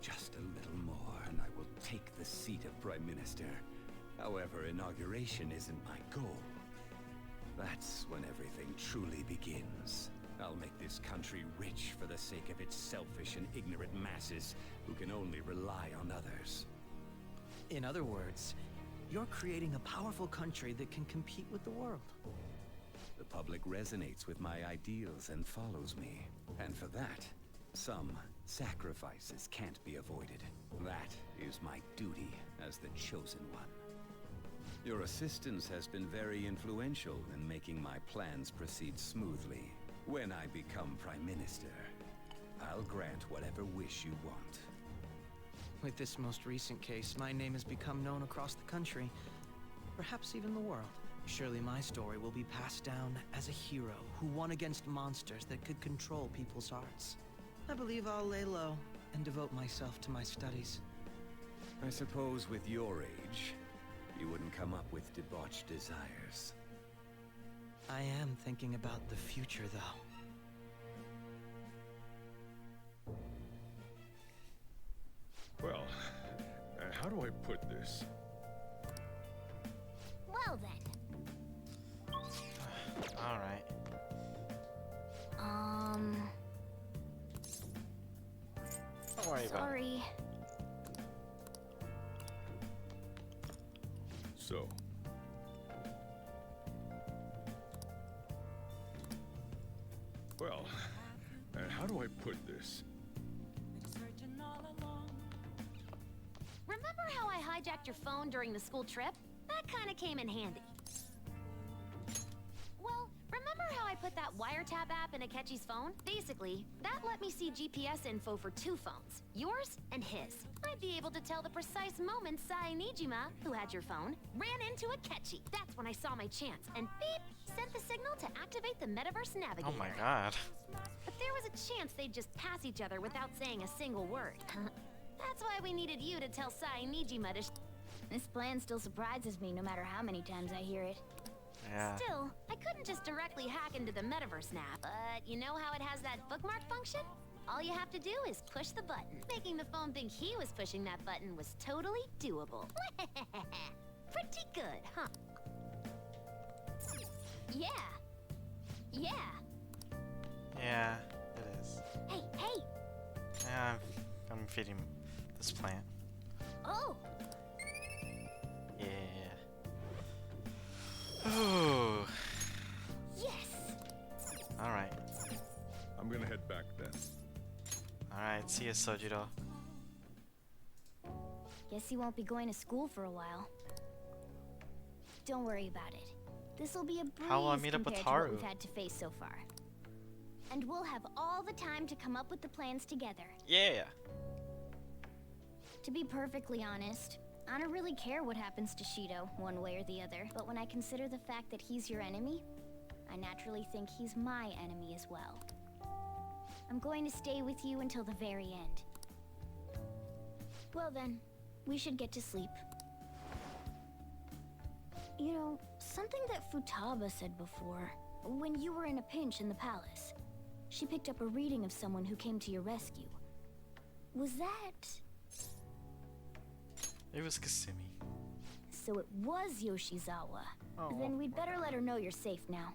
Just a little more, and I will take the seat of Prime Minister. However, inauguration isn't my goal. That's when everything truly begins. I'll make this country rich for the sake of its selfish and ignorant masses who can only rely on others. In other words, you're creating a powerful country that can compete with the world. The public resonates with my ideals and follows me. And for that, some sacrifices can't be avoided. That is my duty as the chosen one. Your assistance has been very influential in making my plans proceed smoothly. When I become Prime Minister, I'll grant whatever wish you want. With this most recent case, my name has become known across the country, perhaps even the world. Surely my story will be passed down as a hero who won against monsters that could control people's hearts. I believe I'll lay low and devote myself to my studies. I suppose with your age, you wouldn't come up with debauched desires. I am thinking about the future, though. Well, how do I put this? Well then. All right. Don't worry about it. Sorry. So. Well, how do I put this? Remember how I hijacked your phone during the school trip? That kinda came in handy. Well, remember how I put that wiretap app in Akechi's phone? Basically, that let me see GPS info for 2 phones, yours and his. I'd be able to tell the precise moment Sae Nijima, who had your phone, ran into Akechi. That's when I saw my chance, and beep, sent the signal to activate the Metaverse Navigator. Oh my god. But there was a chance they'd just pass each other without saying a single word. That's why we needed you to tell Sae Nijima to This plan still surprises me no matter how many times I hear it. Yeah. Still, I couldn't just directly hack into the Metaverse Nav. But you know how it has that bookmark function? All you have to do is push the button. Making the phone think he was pushing that button was totally doable. Pretty good, huh? Yeah. Yeah. Yeah, it is. Hey! Yeah, I'm feeding this plant. Oh! Yeah. Ooh. Yes! Alright. I'm gonna head back then. Alright, see ya, Sojiro. Guess you won't be going to school for a while. Don't worry about it. This'll be a breeze How will I meet up with compared to what Haru? we've had to face so far. And we'll have all the time to come up with the plans together. Yeah. To be perfectly honest, I don't really care what happens to Shido, one way or the other. But when I consider the fact that he's your enemy, I naturally think he's my enemy as well. I'm going to stay with you until the very end. Well then, we should get to sleep. You know, something that Futaba said before, when you were in a pinch in the palace, she picked up a reading of someone who came to your rescue. Was that... It was Kasumi. So it was Yoshizawa. Oh. Then we'd better let her know you're safe now.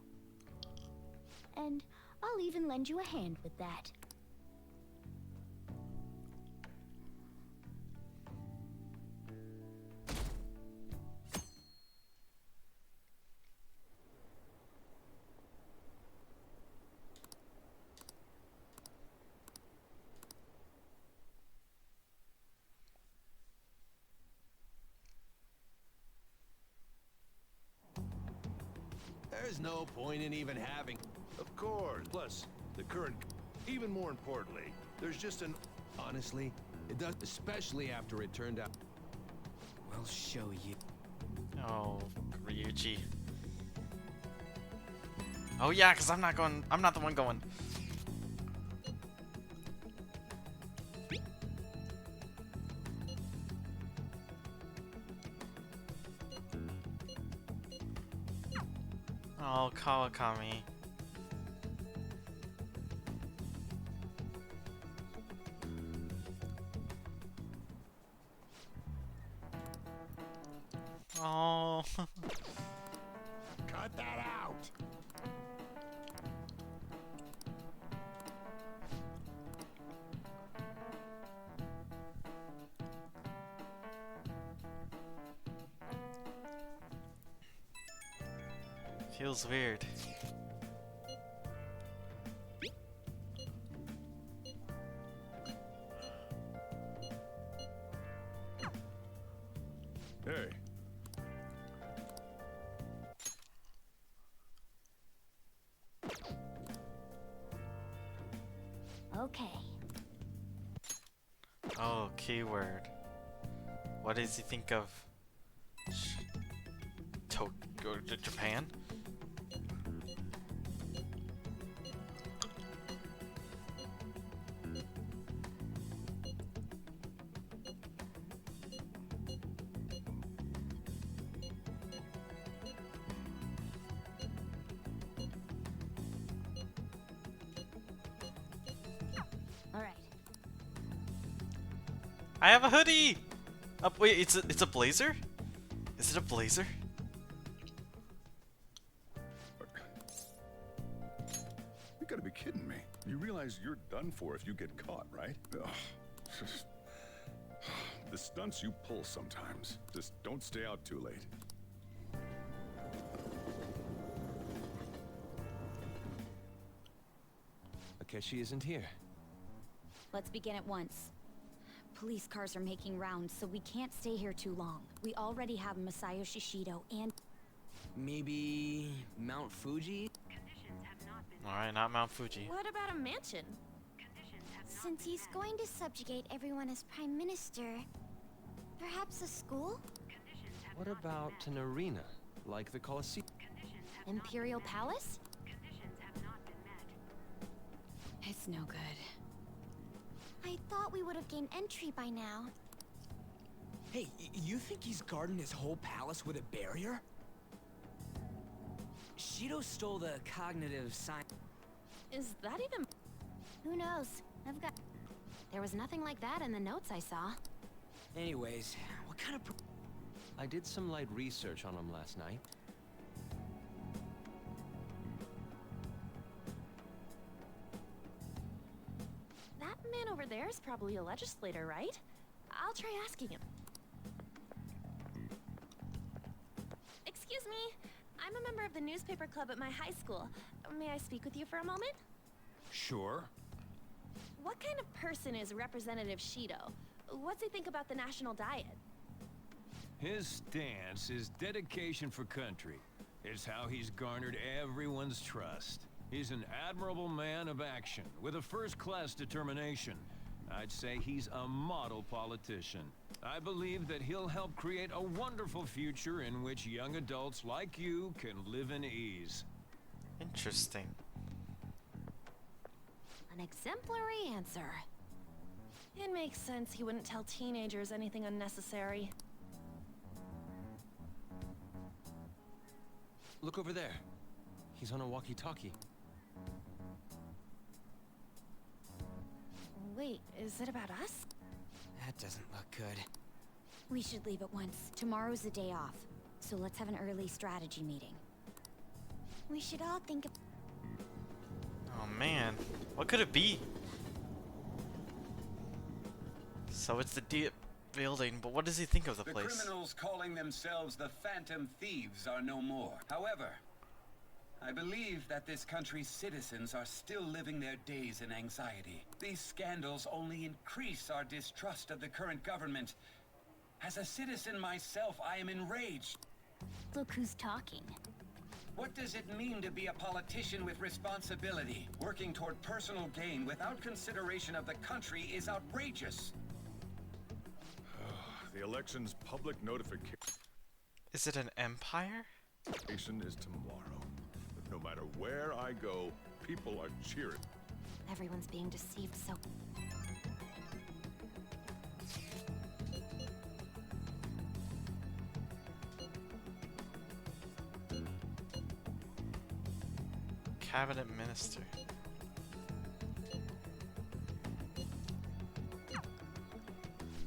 And I'll even lend you a hand with that. There's no point in even having... Of course. Plus, the current... Even more importantly, there's just an... Honestly, it does... Especially after it turned out... We'll show you. Oh, Ryuji. Oh yeah, because I'm not the one going. Oh, Kawakami. Oh. Cut that out! Feels weird. Hey. Okay. Oh, keyword. What does he think of Tokyo, Japan? All right. I have a hoodie. Wait, it's a blazer? Is it a blazer? You gotta be kidding me. You realize you're done for if you get caught, right? Ugh. The stunts you pull sometimes. Just don't stay out too late. Akechi isn't here. Let's begin at once. Police cars are making rounds, so we can't stay here too long. We already have Masayo Shishido and... Maybe Mount Fuji? Alright, not Mount Fuji. What about a mansion? Since he's going to subjugate everyone as Prime Minister, perhaps a school? What about an arena, like the Colosseum? Imperial Palace? It's no good. I thought we would have gained entry by now. Hey, you think he's guarding his whole palace with a barrier? Shido stole the cognitive science. Is that even... Who knows? I've got... There was nothing like that in the notes I saw. Anyways, what kind of... I did some light research on him last night. That man over there is probably a legislator, right? I'll try asking him. Excuse me. I'm a member of the newspaper club at my high school. May I speak with you for a moment? Sure. What kind of person is Representative Shido? What's he think about the national diet? His stance is dedication for country. It's how he's garnered everyone's trust. He's an admirable man of action, with a first-class determination. I'd say he's a model politician. I believe that he'll help create a wonderful future in which young adults like you can live in ease. Interesting. An exemplary answer. It makes sense he wouldn't tell teenagers anything unnecessary. Look over there. He's on a walkie-talkie. Wait, is it about us? That doesn't look good. We should leave at once. Tomorrow's the day off, so let's have an early strategy meeting. We should all think of... Oh man, what could it be? So it's the building, but what does he think of the place? The criminals calling themselves the Phantom Thieves are no more. However, I believe that this country's citizens are still living their days in anxiety. These scandals only increase our distrust of the current government. As a citizen myself, I am enraged. Look who's talking. What does it mean to be a politician with responsibility? Working toward personal gain without consideration of the country is outrageous. The election's public notification Is it an empire? is tomorrow. But no matter where I go, people are cheering. Everyone's being deceived so... Cabinet minister.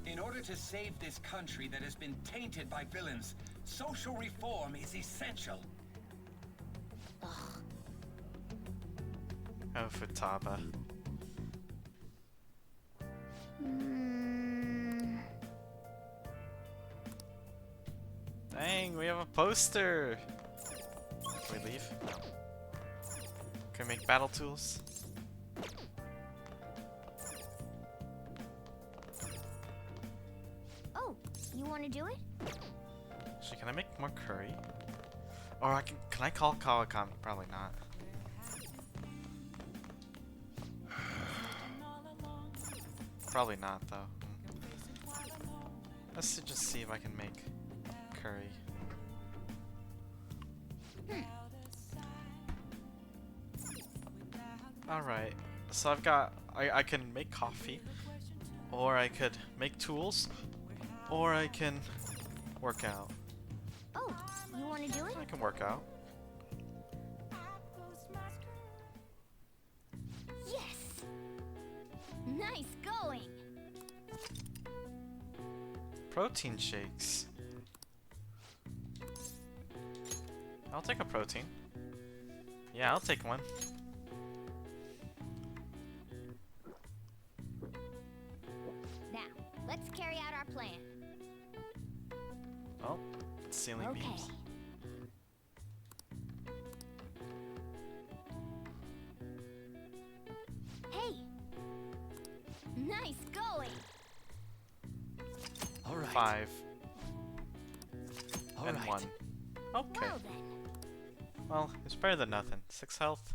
In order to save this country that has been tainted by villains, Social reform is essential. Oh, Futaba. Dang, we have a poster! Can we leave? No. Can we make battle tools? Oh, you want to do it? Actually, can I make more curry? Or can I call Kawakami? Probably not. Probably not, though. Let's just see if I can make curry. Alright, so I've got, I can make coffee, or I could make tools, or I can work out. Oh, you want to do it? I can work out. Yes! Nice going! Protein shakes. I'll take a protein. Yeah, I'll take one. Now, let's carry out our plan. Oh, ceiling beams. Hey! Nice going! All right. 5. All and right. 1. Okay. Well then. Well, it's better than nothing. 6 health.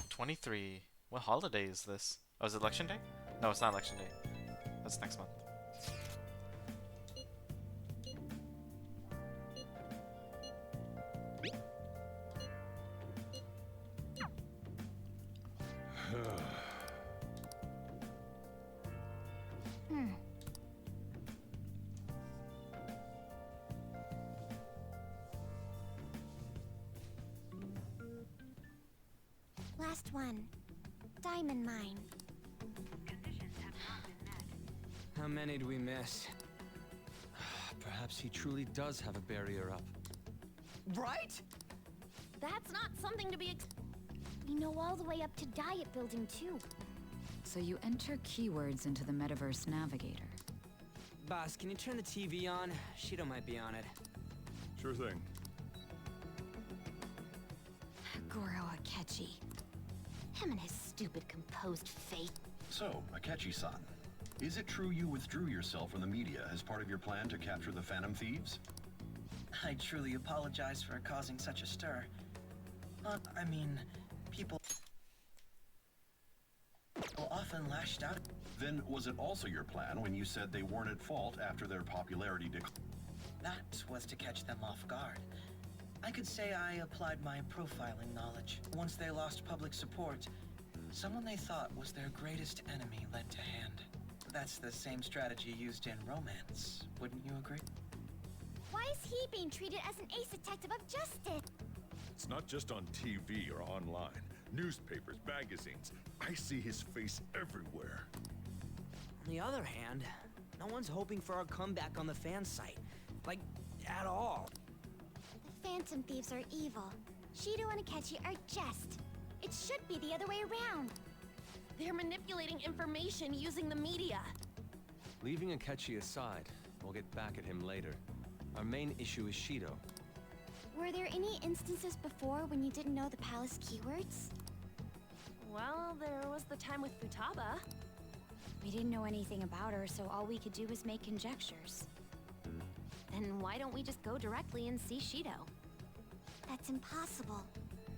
$23. What holiday is this? Oh, is it election day? No, it's not election day. That's next month. Last one. Diamond mine. How many do we miss? Perhaps he truly does have a barrier up. Right? That's not something to be We know all the way up to Diet Building, too. So you enter keywords into the Metaverse Navigator. Boss, can you turn the TV on? Shido might be on it. Sure thing. Goro Akechi. Him and his stupid composed fate. So, Akechi-san, is it true you withdrew yourself from the media as part of your plan to capture the Phantom Thieves? I truly apologize for causing such a stir. I mean, people often lashed out. Then was it also your plan when you said they weren't at fault after their popularity declined? That was to catch them off guard. I could say I applied my profiling knowledge. Once they lost public support, someone they thought was their greatest enemy led to hand. That's the same strategy used in romance, wouldn't you agree? Why is he being treated as an ace detective of justice? It's not just on TV or online. Newspapers, magazines. I see his face everywhere. On the other hand, no one's hoping for our comeback on the fan site. Like, at all. The Phantom Thieves are evil. Shido and Akechi are just. It should be the other way around. They're manipulating information using the media. Leaving Akechi aside, we'll get back at him later. Our main issue is Shido. Were there any instances before when you didn't know the palace keywords? Well, there was the time with Futaba. We didn't know anything about her, so all we could do was make conjectures. Then why don't we just go directly and see Shido? That's impossible.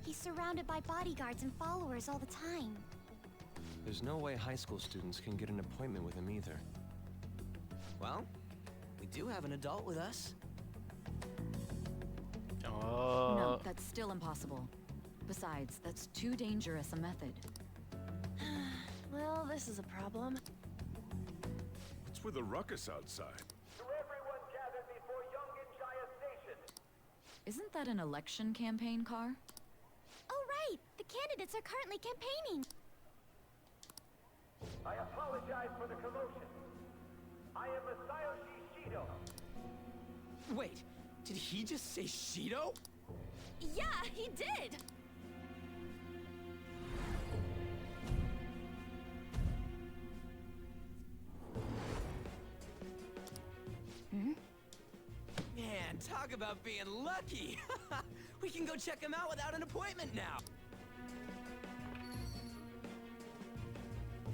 He's surrounded by bodyguards and followers all the time. There's no way high school students can get an appointment with him either. Well, we do have an adult with us. No, that's still impossible. Besides, that's too dangerous a method. Well, this is a problem. What's with the ruckus outside? To everyone gathered before Yongenjaya Station. Isn't that an election campaign car? Oh, right! The candidates are currently campaigning! I apologize for the commotion. I am Masayoshi Shido. Wait, did he just say Shido? Yeah, he did! Man, talk about being lucky! We can go check him out without an appointment now!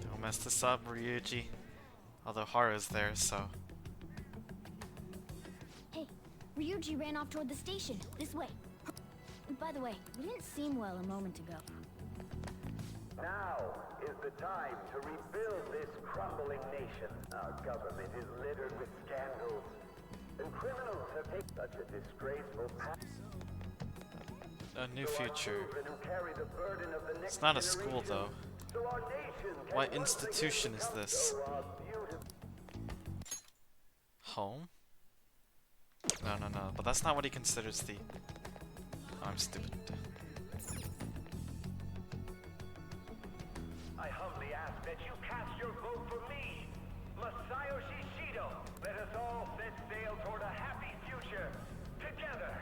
Don't mess this up, Ryuji. Although Haru's there, so... Hey, Ryuji ran off toward the station. This way. By the way, you didn't seem well a moment ago. Now is the time to rebuild this crumbling nation. Our government is littered with scandals, and criminals have taken such a disgraceful path. A new future. Who carry the burden of the next It's not a school, generation. though. So our nation can What once institution again is become this? so our beautiful- Home? No. But that's not what he considers the... Oh, I'm stupid. I humbly ask that you cast your vote for me, Masayoshi Shido. Let us all set sail toward a happy future together.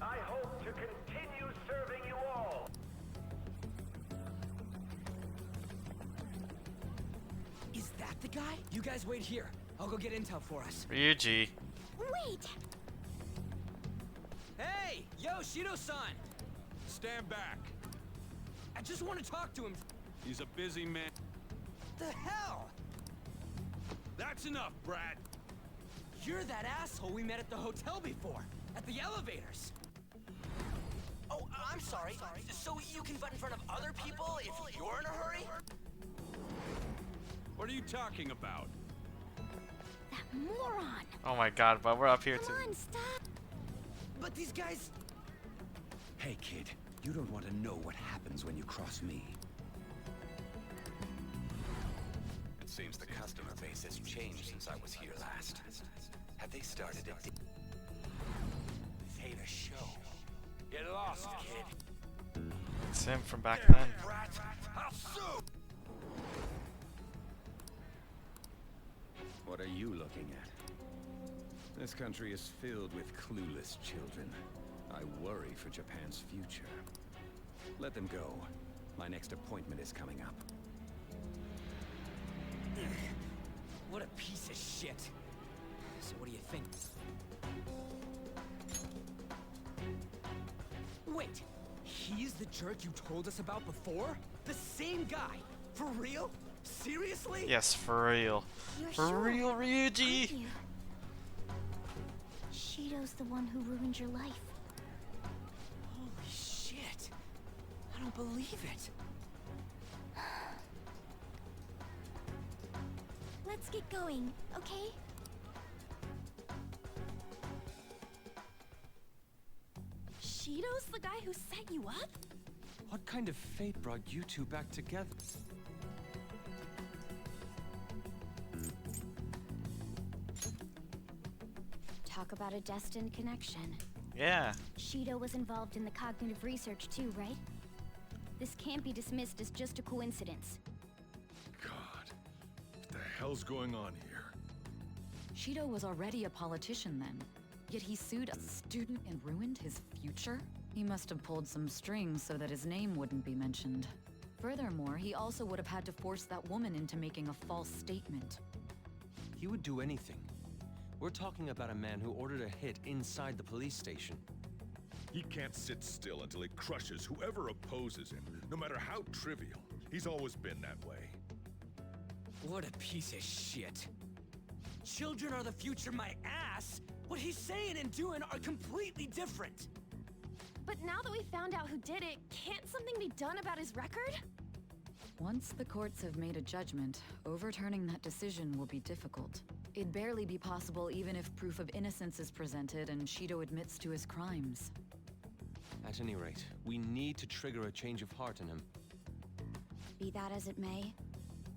I hope to continue serving you all. Is that the guy? You guys wait here. I'll go get intel for us. Ryuji. Wait! Hey! Yo, Shido-san! Stand back. I just want to talk to him. He's a busy man. The hell? That's enough, Brad. You're that asshole we met at the hotel before. At the elevators. Oh, I'm sorry. So you can butt in front of other people if you're in a hurry? What are you talking about? That moron! Oh my god, but we're up here too. Come on, stop! But these guys... Hey kid, you don't want to know what happens when you cross me. It seems the customer base has changed since I was here last. Have they started a... Hey, the show. Get lost, kid. It's him from back then. I'll sue! What are you looking at? This country is filled with clueless children. I worry for Japan's future. Let them go. My next appointment is coming up. What a piece of shit. So what do you think? Wait, he's the jerk you told us about before? The same guy? For real? Seriously? Yes, for real. You're For sure, real, aren't Ryuji! you? Shido's the one who ruined your life. Holy shit. I don't believe it. Let's get going, okay? Shido's the guy who set you up? What kind of fate brought you two back together? Talk about a destined connection. Yeah. Shido was involved in the cognitive research too, right? This can't be dismissed as just a coincidence. God, what the hell's going on here? Shido was already a politician then. Yet he sued a student and ruined his future? He must have pulled some strings so that his name wouldn't be mentioned. Furthermore, he also would have had to force that woman into making a false statement. He would do anything. We're talking about a man who ordered a hit inside the police station. He can't sit still until he crushes whoever opposes him, no matter how trivial. He's always been that way. What a piece of shit. Children are the future, my ass! What he's saying and doing are completely different! But now that we found out who did it, can't something be done about his record? Once the courts have made a judgment, overturning that decision will be difficult. It'd barely be possible even if proof of innocence is presented and Shido admits to his crimes. At any rate, we need to trigger a change of heart in him. Be that as it may,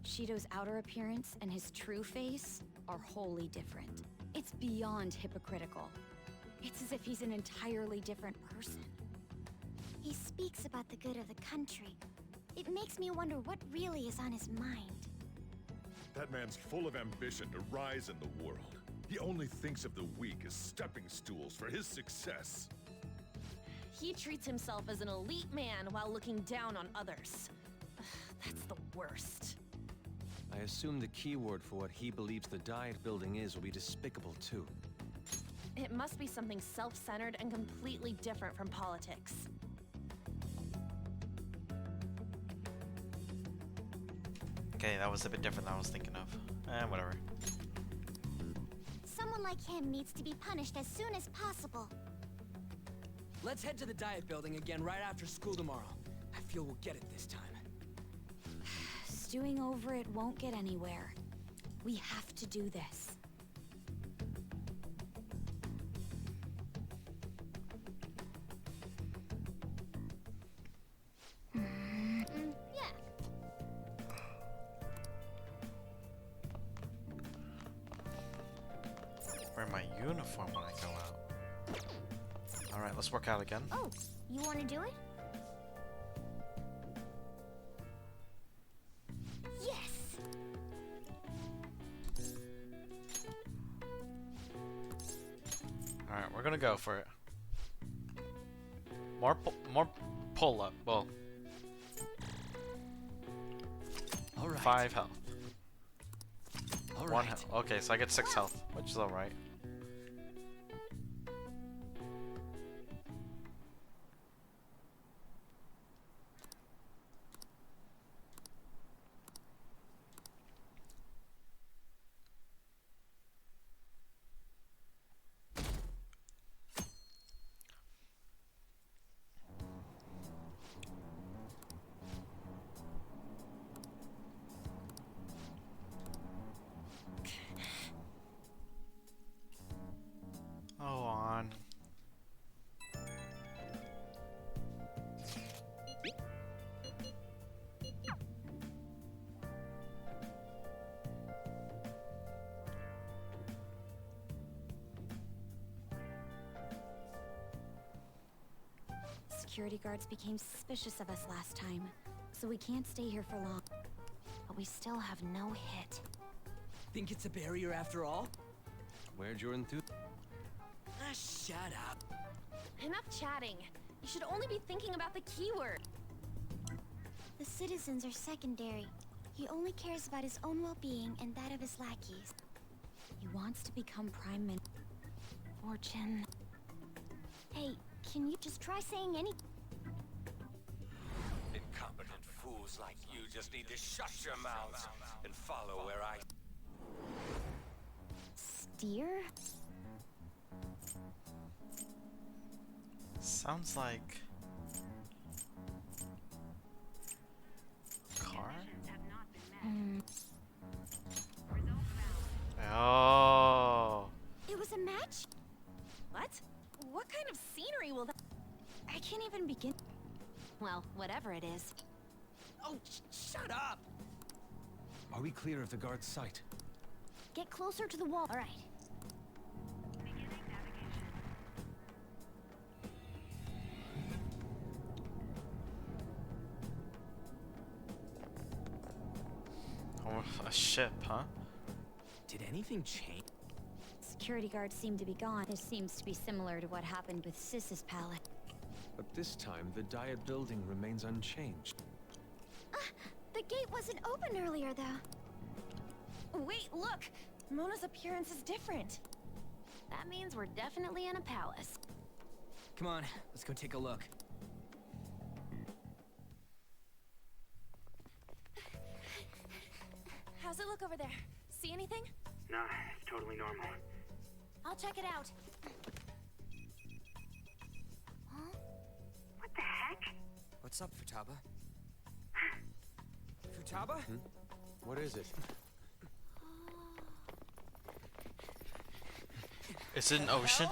Shido's outer appearance and his true face are wholly different. It's beyond hypocritical. It's as if he's an entirely different person. He speaks about the good of the country. It makes me wonder what really is on his mind. That man's full of ambition to rise in the world. He only thinks of the weak as stepping stools for his success. He treats himself as an elite man while looking down on others. That's the worst. I assume the keyword for what he believes the Diet Building is will be despicable too. It must be something self-centered and completely different from politics. Okay, that was a bit different than I was thinking of. Whatever. Someone like him needs to be punished as soon as possible. Let's head to the Diet Building again right after school tomorrow. I feel we'll get it this time. Stewing over it won't get anywhere. We have to do this. Yeah. Wear my uniform when I go out. Alright, let's work out again. Oh, you want to do it? Yes! Alright, we're gonna go for it. More pull up. Well, all right. 5 health. All 1 right. health. Okay, so I get 6 health, which is alright. Oh, on. Security guards became suspicious of us last time, so we can't stay here for long. But we still have no hit. Think it's a barrier after all? Where'd your enthusiasm? Shut up. Enough chatting. You should only be thinking about the keyword. The citizens are secondary. He only cares about his own well-being and that of his lackeys. He wants to become Prime Minister. Fortune. Hey, can you just try saying any... Incompetent fools like you just need to shut your mouths and follow where I... Steer? Sounds like... car? Oh. It was a match? What? What kind of scenery will that... I can't even begin. Well, whatever it is. Oh, shut up! Are we clear of the guard's sight? Get closer to the wall. All right. Oh, a ship, huh? Did anything change? Security guards seem to be gone. This seems to be similar to what happened with Sis's palace. But this time, the Diet Building remains unchanged. The gate wasn't open earlier, though. Wait, look! Mona's appearance is different. That means we're definitely in a palace. Come on, let's go take a look. How's it look over there? See anything? Nah, it's totally normal. I'll check it out. What the heck? What's up, Futaba? Futaba? What is it? Is it an ocean?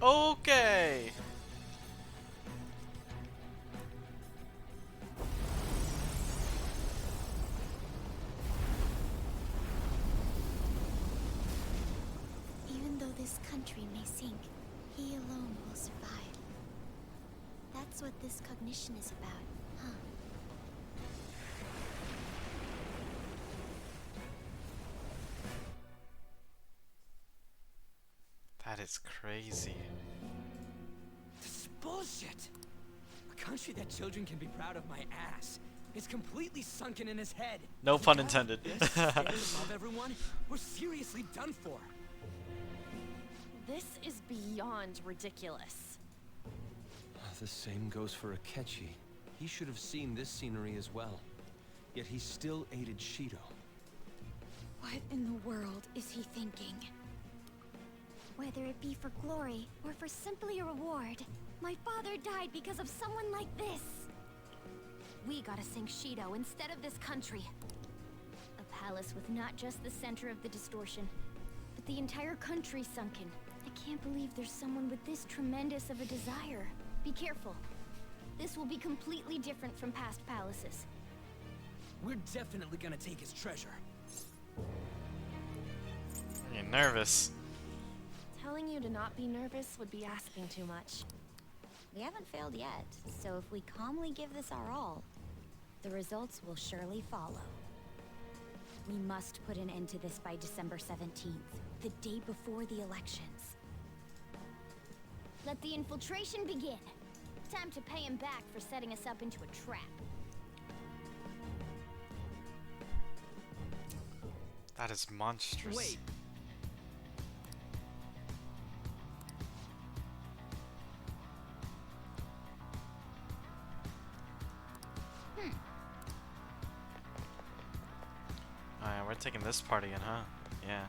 Okay. Even though this country may sink, he alone will survive. That's what this cognition is about, huh? That is crazy. This is bullshit. A country that children can be proud of my ass is completely sunken in his head. No pun intended. This stand above everyone, we're seriously done for. This is beyond ridiculous. The same goes for Akechi. He should have seen this scenery as well. Yet he still aided Shido. What in the world is he thinking? Whether it be for glory or for simply a reward, my father died because of someone like this. We gotta sink Shido instead of this country. A palace with not just the center of the distortion, but the entire country sunken. I can't believe there's someone with this tremendous of a desire. Be careful. This will be completely different from past palaces. We're definitely gonna take his treasure. You're nervous. Telling you to not be nervous would be asking too much. We haven't failed yet, so if we calmly give this our all, the results will surely follow. We must put an end to this by December 17th, the day before the elections. Let the infiltration begin. Time to pay him back for setting us up into a trap. That is monstrous. Wait. Alright, we're taking this part again, huh? Yeah.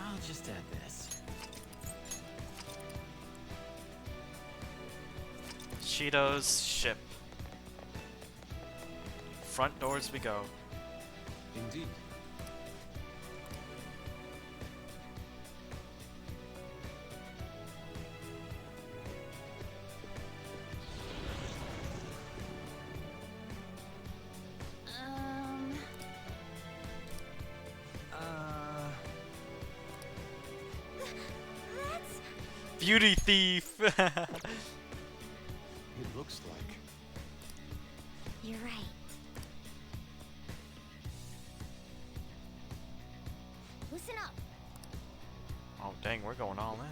I'll just add this. Shido's ship. Front doors we go. Indeed. Beauty thief! It looks like. You're right. Listen up. Oh dang, we're going all in.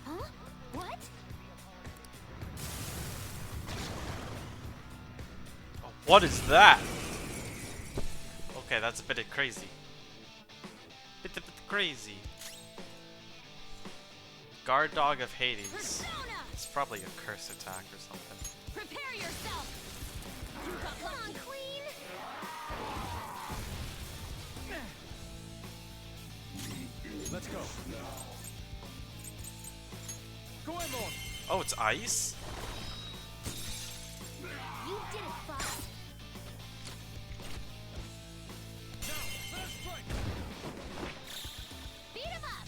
Huh? What? Oh, what is that? Okay, that's a bit crazy. Bit crazy. Guard dog of Hades. Persona! It's probably a curse attack or something. Prepare yourself. Come on, Queen. Let's go. Goemon! Oh, it's ice? You did it, Fox. Beat him up.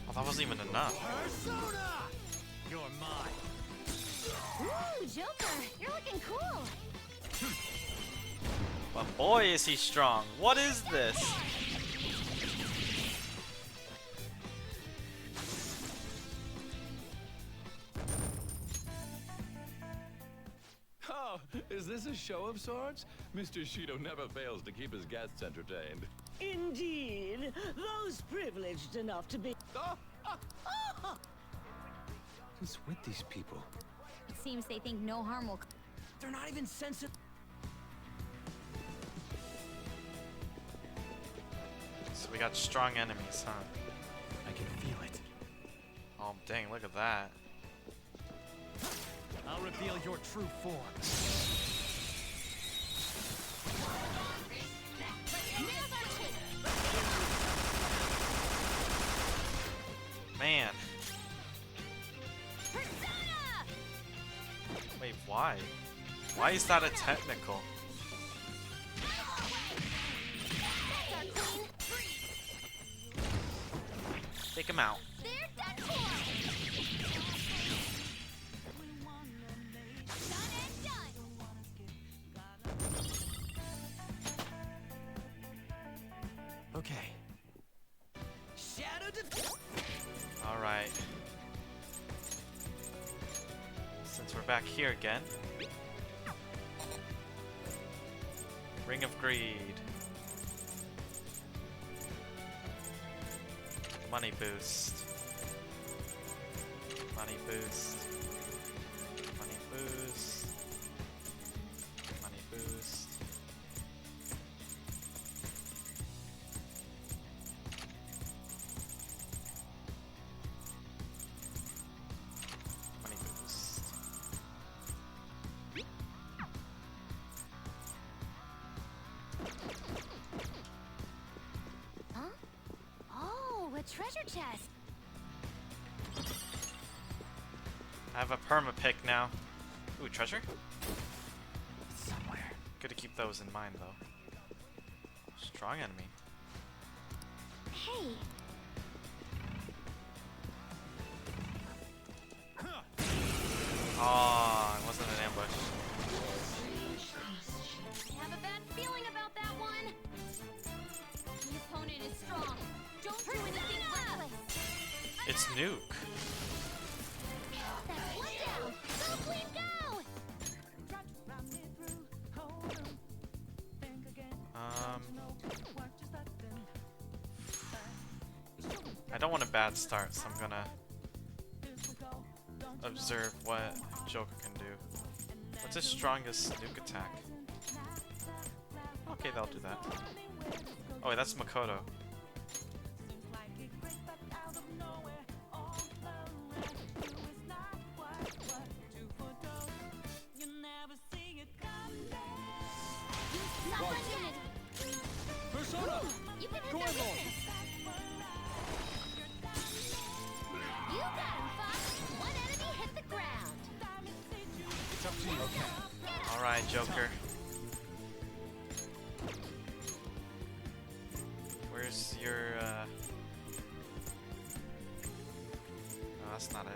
Oh, that wasn't even enough. Persona! You're mine. Ooh, Joker, you're looking cool. But boy, is he strong. What is this? Oh, is this a show of sorts? Mr. Shido never fails to keep his guests entertained. Indeed, those privileged enough to be. What's with these people? It seems they think no harm will. They're not even sensitive. So we got strong enemies, huh? I can feel it. Oh dang, look at that. I'll reveal your true form. man. Wait, why? Why is that a technical? Take him out. Okay. All right. Since we're back here again. Ring of Greed. Money boost. Money boost. Money boost. Money boost. Money boost. Huh? Oh, a treasure chest. I have a perma-pick now. Ooh, treasure? Somewhere. Good to keep those in mind, though. Strong enemy. Hey. Oh, it wasn't an ambush. I have a bad feeling about that one. The opponent is strong. Don't do anything reckless. It's Nuke. That's one down. Go, Queen, go! I don't want a bad start, so I'm gonna observe what Joker can do. What's his strongest nuke attack? Okay, they'll do that. Oh wait, that's Makoto. Persona! You can hit their business! You got him, Fox! One enemy hit the ground! It's up to you. Okay. Alright, Joker. Where's your, No, that's not it.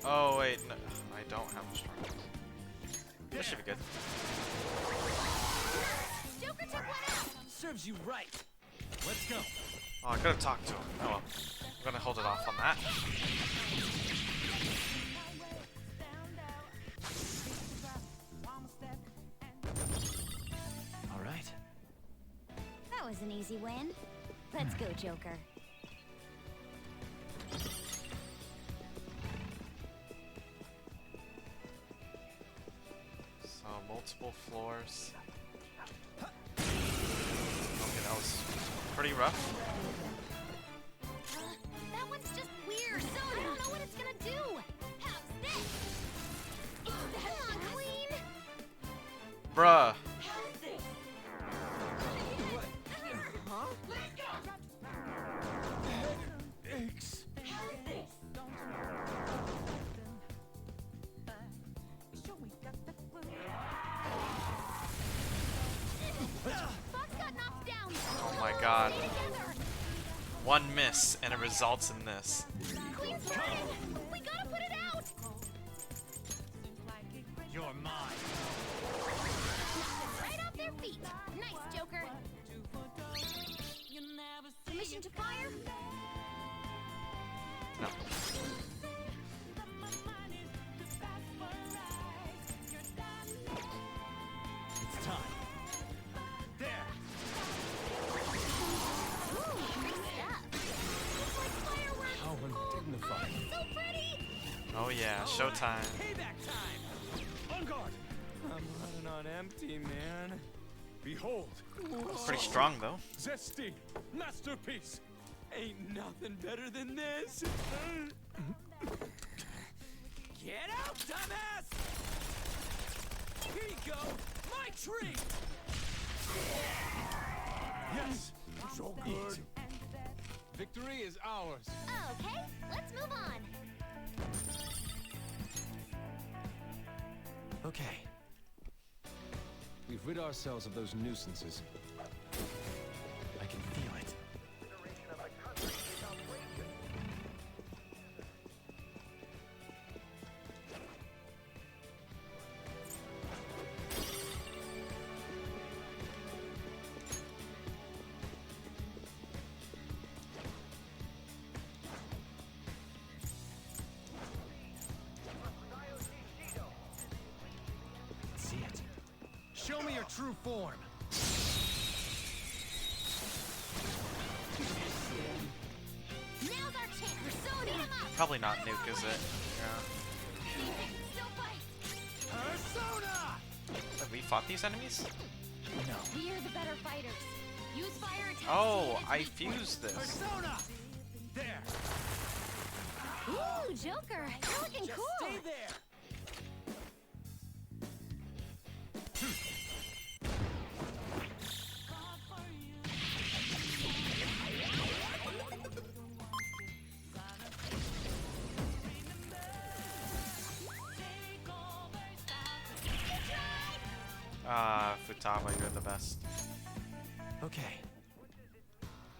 Oh, wait, no, I don't have a strong one. That should be good. Joker took one out! Serves you right. Let's go. Oh, I could have talked to him. Oh well. I'm gonna hold it off on that. All right. That was an easy win. Let's go, Joker. So, multiple floors. Okay, that was pretty rough. That one's just weird. I don't know what it's gonna do. How's this? Come on, Queen. Bruh. Oh my god. One miss and it results in this. Queen's winning. We gotta put it out. You're mine. Right off their feet. Nice, Joker. Permission to fire? No. It's time. There. How undignified. So pretty. Oh yeah, showtime. Payback time. On guard. I'm running on empty, man. Behold. Pretty strong though. Zesty. Masterpiece. Ain't nothing better than this. Get out, dumbass! Here you go. My treat. Yes. So good. Victory is ours. Okay, let's move on. Okay. We've rid ourselves of those nuisances. I can feel it. See it. Show me your true form. Now's our chance. Persona, beat 'em up. Probably not Nuke, is it? Yeah. Still fight. Persona! Have we fought these enemies? No. We're the better fighters. Use fire attack. Oh, I fused this. Persona! There. Ooh, Joker, you're looking Just cool. stay there. Futaba, you're the best. Okay.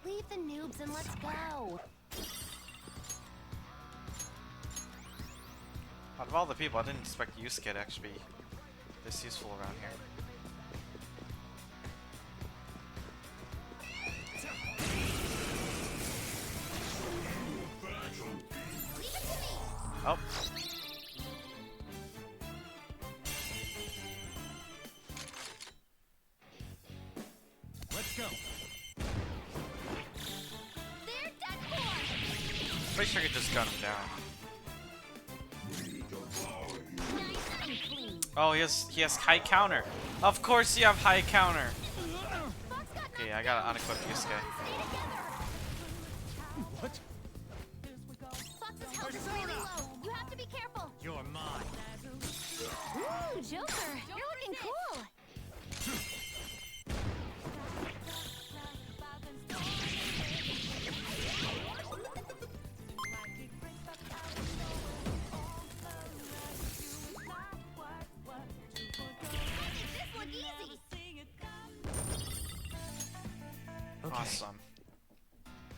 Leave the noobs and let's go. Out of all the people, I didn't expect Yusuke to actually be this useful around here. Oh. Let's go. They're done for. Pretty sure I could just gun him down. Nice and clean. Oh, he has high counter. Of course you have high counter. Okay, I gotta unequip Yusuke. What? Fox's health is really low. You have to be careful. You're mine. Ooh, Joker, you're looking cool. This look easy. Okay. Awesome.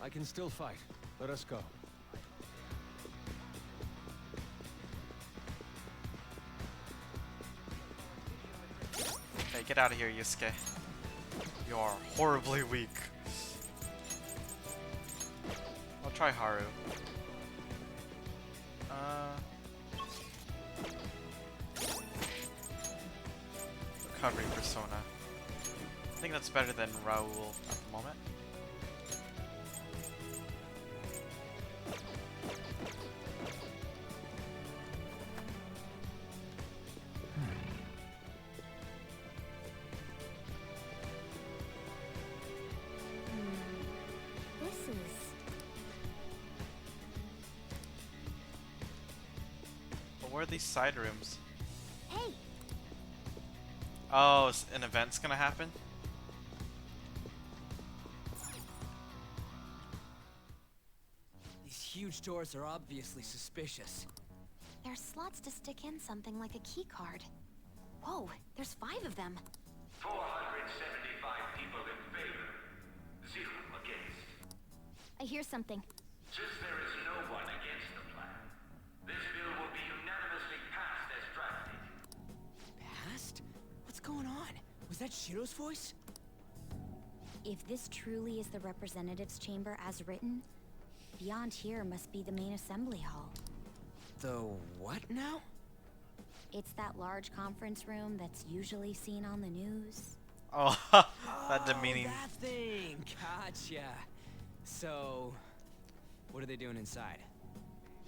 I can still fight. Let us go. Okay, get out of here, Yusuke. You are horribly weak. I'll try Haru. Recovery Persona. I think that's better than Raoul at the moment. This is... But where are these side rooms? Hey, Oh, is an event's gonna happen? These huge doors are obviously suspicious. there's slots to stick in something like a key card. Whoa, there's 5 of them. 475 people in favor, 0 against. I hear something. Since there is no one against the plan, this bill will be unanimously passed as drafted. Past? What's going on? Was that Shiro's voice? If this truly is the representatives' chamber as written, beyond here must be the main assembly hall. The what now? It's that large conference room that's usually seen on the news. Oh, that demeaning. That thing! Gotcha. So, what are they doing inside?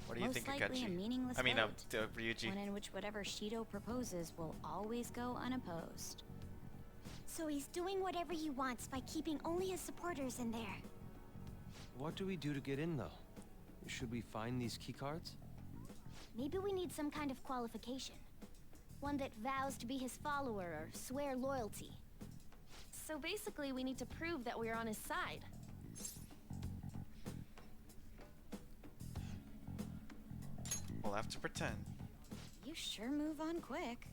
What do you Most think, likely a Akechi? meaningless I mean, vote, Ryuji. one in which whatever Shido proposes will always go unopposed. So he's doing whatever he wants by keeping only his supporters in there. What do we do to get in, though? Should we find these keycards? Maybe we need some kind of qualification. One that vows to be his follower or swear loyalty. So basically, we need to prove that we're on his side. We'll have to pretend. You sure move on quick.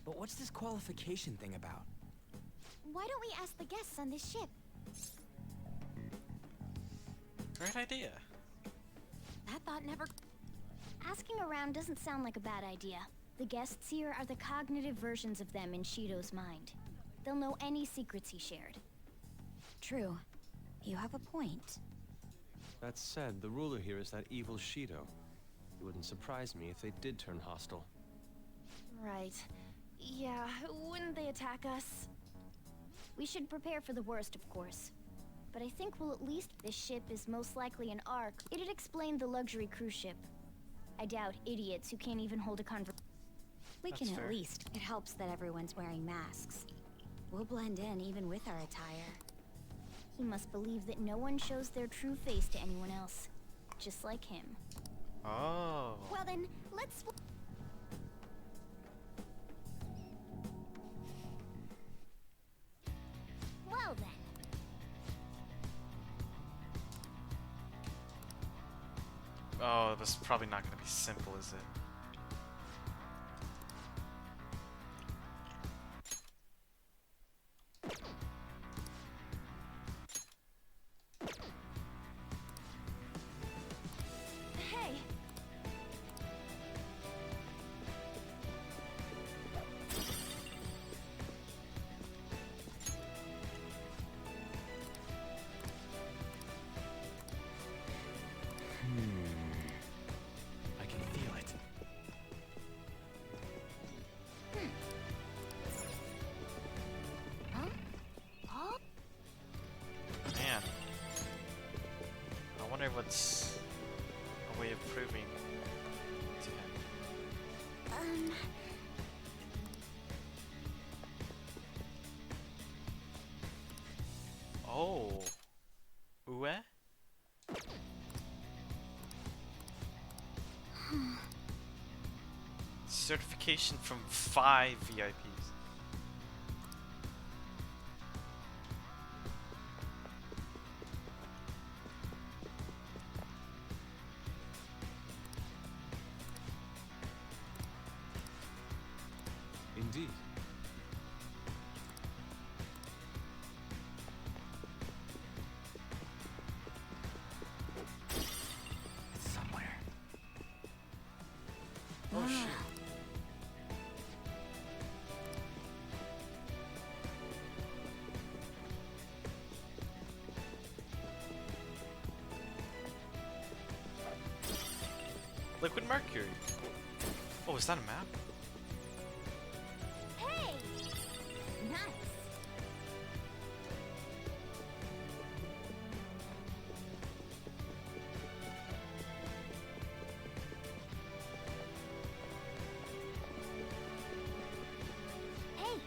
But what's this qualification thing about? Why don't we ask the guests on this ship? Great idea. That thought never... Asking around doesn't sound like a bad idea. The guests here are the cognitive versions of them in Shido's mind. They'll know any secrets he shared. True. You have a point. That said, the ruler here is that evil Shido. It wouldn't surprise me if they did turn hostile. Right. Yeah, wouldn't they attack us? We should prepare for the worst, of course. But I think we'll at least... This ship is most likely an Ark. It'd explain the luxury cruise ship. I doubt idiots who can't even hold a conversation. We can at least. It helps that everyone's wearing masks. We'll blend in even with our attire. He must believe that no one shows their true face to anyone else. Just like him. Oh. Well then, let's... Well then. Oh, this is probably not going to be simple, is it? Hey! I can feel it. Huh? Huh? Man. I wonder what's a way of proving to him. Oh. Ue? Certification from 5 VIPs. Indeed. It's somewhere. Oh shit. Liquid mercury. Oh, is that a map? Hey! Nice. Hey!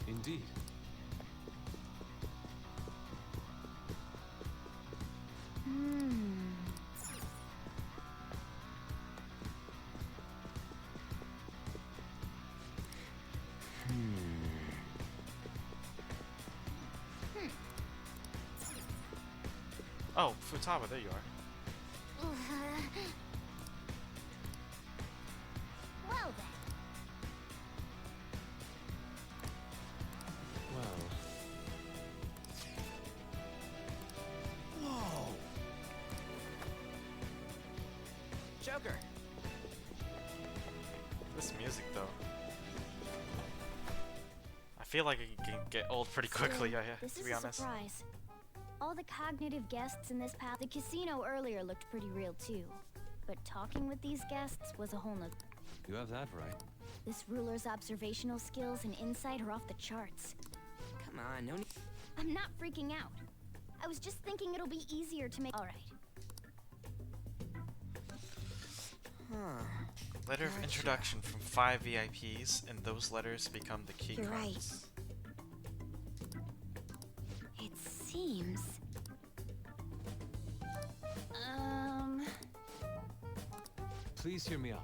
Indeed. Oh, Futaba, there you are. Well then. Well. Whoa! Joker! This music, though. I feel like it can get old pretty quickly, This to is be a honest. surprise. All the cognitive guests in this path. The casino earlier looked pretty real too. But talking with these guests was a whole nother. You have that right. This ruler's observational skills and insight are off the charts. Come on, no need. I'm not freaking out. I was just thinking it'll be easier to make. Alright. Huh. Letter of Gotcha. introduction from 5 VIPs, and those letters become the key You're cards. It seems... Please hear me out.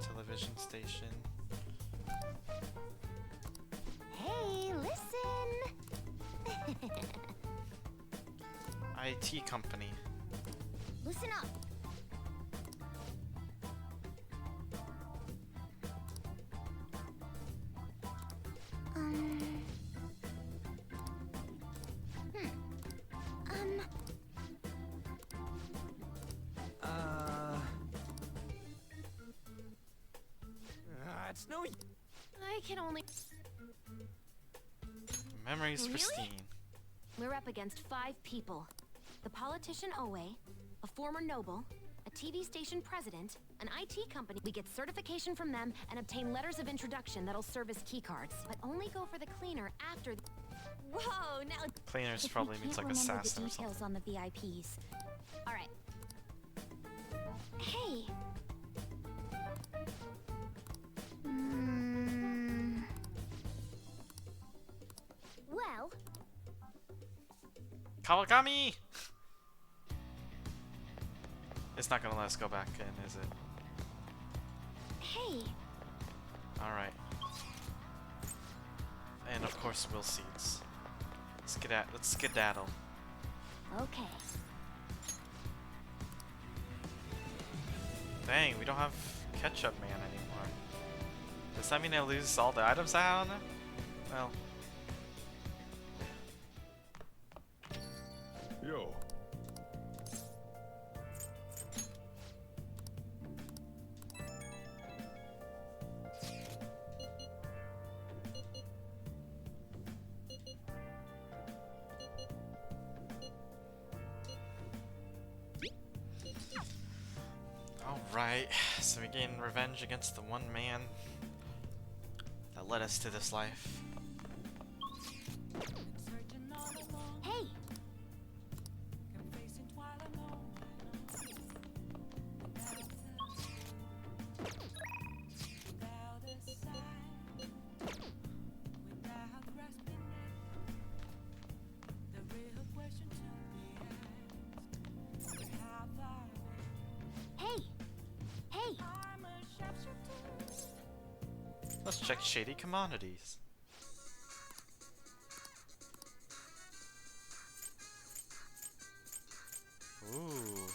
Television station. IT company. Listen up. It's no. I can only. Memories Really? pristine. We're up against 5 people. The politician Owe, a former noble, a TV station president, an IT company. We get certification from them and obtain letters of introduction that'll serve as keycards. But only go for the cleaner after the... Whoa, now... Cleaners If probably we means can't like remember assassin the or something. details on the VIPs. All right. Hey. Well, Kawakami! It's not gonna let us go back in, is it? hey. Alright. And of course, Will Seeds. Let's skedaddle. Okay. Dang, we don't have Ketchup Man anymore. Does that mean I lose all the items I had on there? Well. Yo. Alright, so we gain revenge against the one man that led us to this life. Hey. Hey. Hey. Let's check Shady Commodities. Ooh.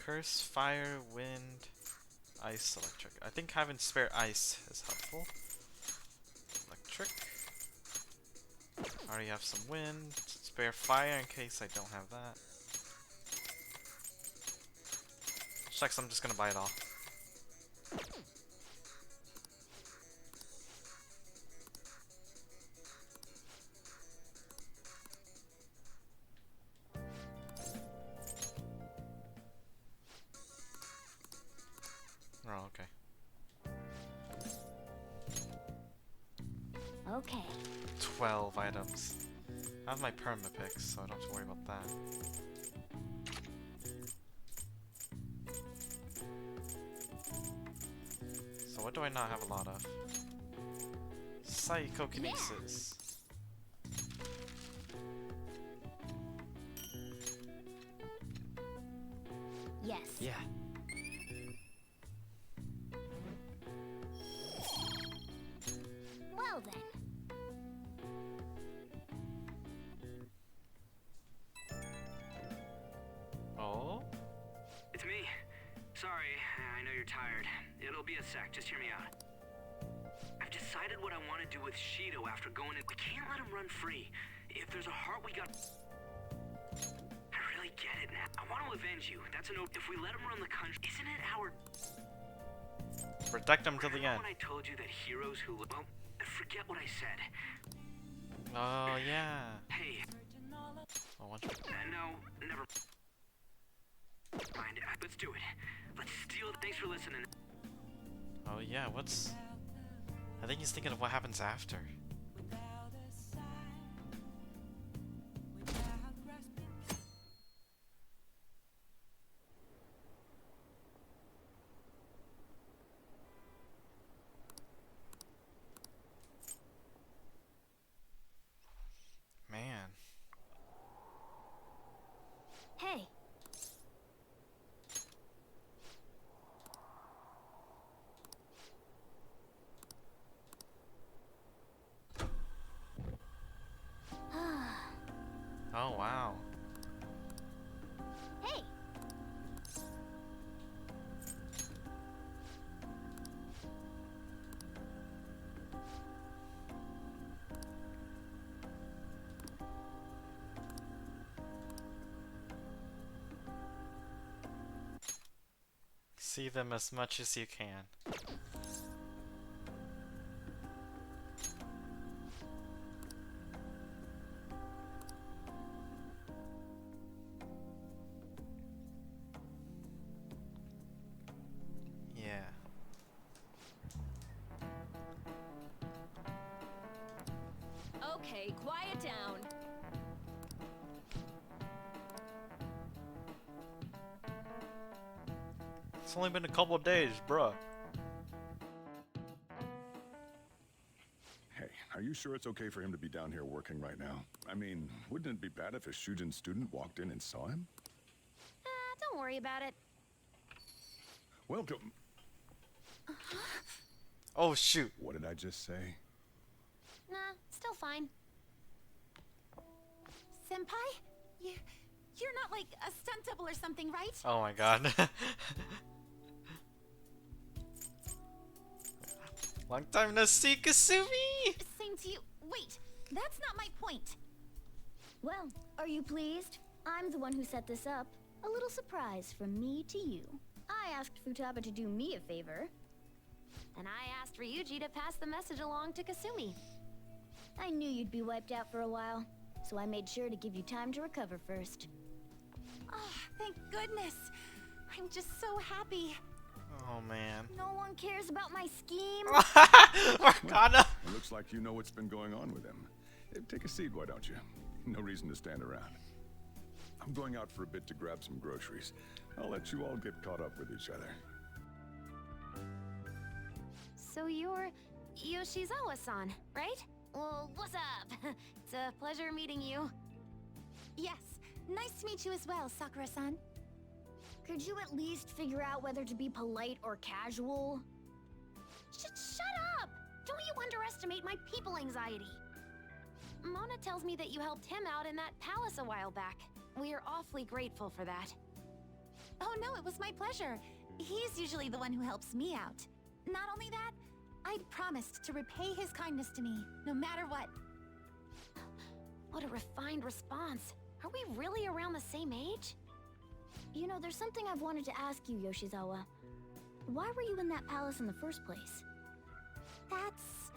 Curse, fire, wind, ice, electric. I think having spare ice is helpful. Electric. I already have some wind. Spare fire in case I don't have that. Shucks, I'm just gonna buy it all. Oh, okay. Okay. 12 items. I have my perma-picks, so I don't have to worry about that. So what do I not have a lot of? Psychokinesis. Yes. Yeah. Well then. Oh? It's me. Sorry, I know you're tired. It'll be a sec, just hear me out. I've decided what I want to do with Shido after going in. We can't let him run free. If there's a heart, we got... I really get it now. I want to avenge you. That's an... If we let him run the country, isn't it our... Protect him till the end. When I told you that heroes who... Well, forget what I said. Oh, yeah. Hey. Oh, one no, never mind. Let's do it. Let's steal... Thanks for listening. Oh, yeah, what's... I think he's thinking of what happens after. Man. Hey. See them as much as you can. Yeah. Okay, quiet down. It's only been a couple days, bruh. Hey, are you sure it's okay for him to be down here working right now? I mean, wouldn't it be bad if a Shujin student walked in and saw him? Don't worry about it. Welcome. Oh, shoot. What did I just say? Nah, still fine. Senpai? You're not like a stunt double or something, right? Oh my god. Long time no see, Kasumi! Same to you. Wait, that's not my point. Well, are you pleased? I'm the one who set this up. A little surprise from me to you. I asked Futaba to do me a favor. And I asked Ryuji to pass the message along to Kasumi. I knew you'd be wiped out for a while, so I made sure to give you time to recover first. Oh, thank goodness. I'm just so happy. Oh man. No one cares about my scheme. Morgana! It looks like you know what's been going on with him. Take a seat, why don't you? No reason to stand around. I'm going out for a bit to grab some groceries. I'll let you all get caught up with each other. So you're Yoshizawa-san, right? Well, what's up? It's a pleasure meeting you. Yes, nice to meet you as well, Sakura-san. Could you at least figure out whether to be polite or casual? Shut up! Don't you underestimate my people anxiety. Mona tells me that you helped him out in that palace a while back. We are awfully grateful for that. Oh no, it was my pleasure. He's usually the one who helps me out. Not only that, I'd promised to repay his kindness to me, no matter what. What a refined response. Are we really around the same age? You know, there's something I've wanted to ask you, Yoshizawa. Why were you in that palace in the first place? That's...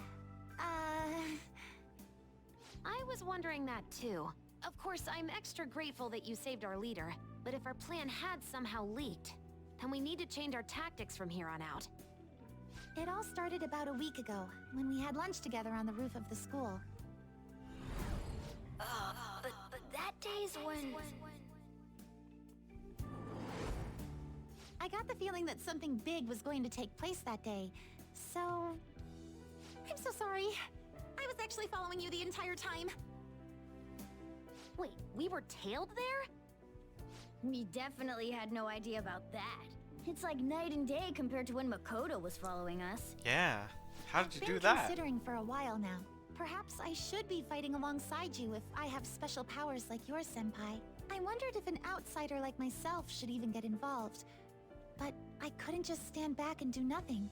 I was wondering that too. Of course, I'm extra grateful that you saved our leader, but if our plan had somehow leaked, then we need to change our tactics from here on out. It all started about a week ago, when we had lunch together on the roof of the school. But that day's when... I got the feeling that something big was going to take place that day, so... I'm so sorry. I was actually following you the entire time. Wait, we were tailed there? We definitely had no idea about that. It's like night and day compared to when Makoto was following us. Yeah. How did you do I've that? been considering for a while now. Perhaps I should be fighting alongside you if I have special powers like yours, Senpai. I wondered if an outsider like myself should even get involved. But I couldn't just stand back and do nothing.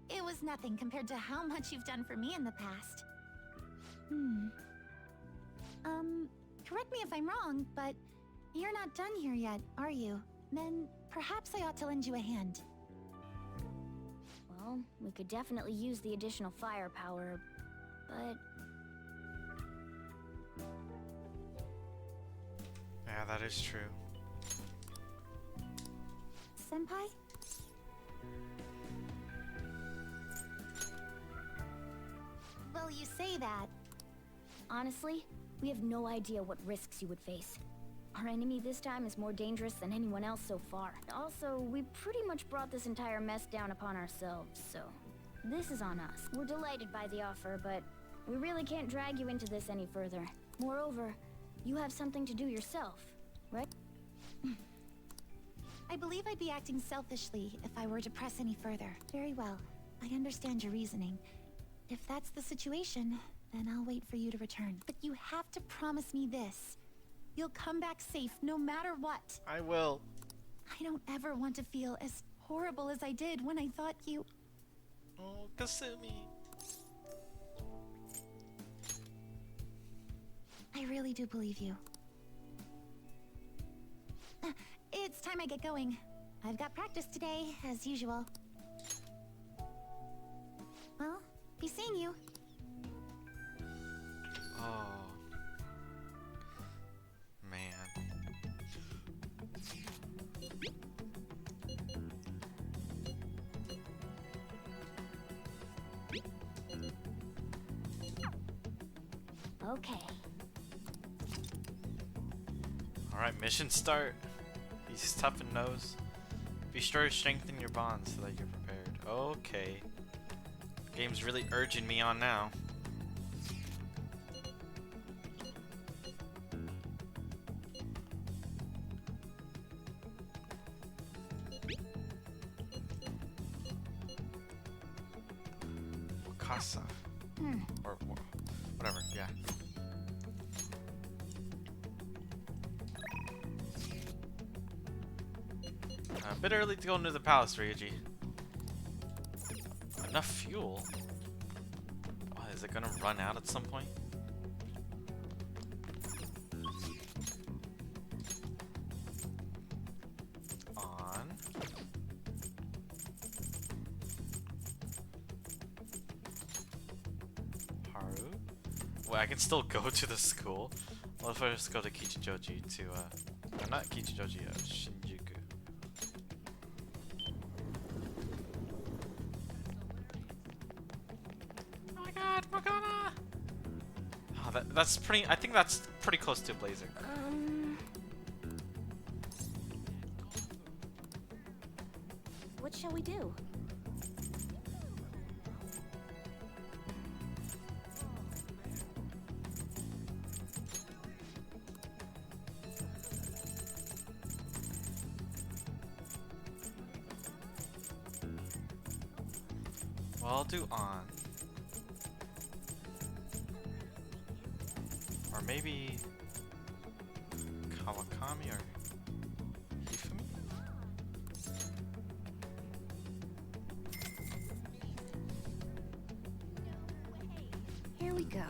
It was nothing compared to how much you've done for me in the past. Correct me if I'm wrong, but you're not done here yet, are you? Then perhaps I ought to lend you a hand. Well, we could definitely use the additional firepower, but... Yeah, that is true. Senpai? Well, you say that. Honestly, we have no idea what risks you would face. Our enemy this time is more dangerous than anyone else so far. Also, we pretty much brought this entire mess down upon ourselves, so... This is on us. We're delighted by the offer, but we really can't drag you into this any further. Moreover, you have something to do yourself, right? I believe I'd be acting selfishly if I were to press any further. Very well. I understand your reasoning. If that's the situation, then I'll wait for you to return. But you have to promise me this. You'll come back safe no matter what. I will. I don't ever want to feel as horrible as I did when I thought you... Oh, Kasumi. I really do believe you. time I get going. I've got practice today, as usual. Well, be seeing you. Oh. Man. Okay. Alright, mission start. He's tough and knows. Be sure to strengthen your bonds so that you're prepared. Okay. Game's really urging me on now. Wakasa. Or whatever, yeah. A bit early to go into the palace, Ryuji. Enough fuel? Oh, is it gonna run out at some point? On. Haru? Wait, I can still go to the school? What if I just go to Kichijoji to, not Kichijoji, Shinjuku. Oh my god, Morgana! Oh, that's pretty, I think that's pretty close to Blazer. What shall we do? Well, I'll do on. Or maybe Kawakami or Hifumi? Here we go.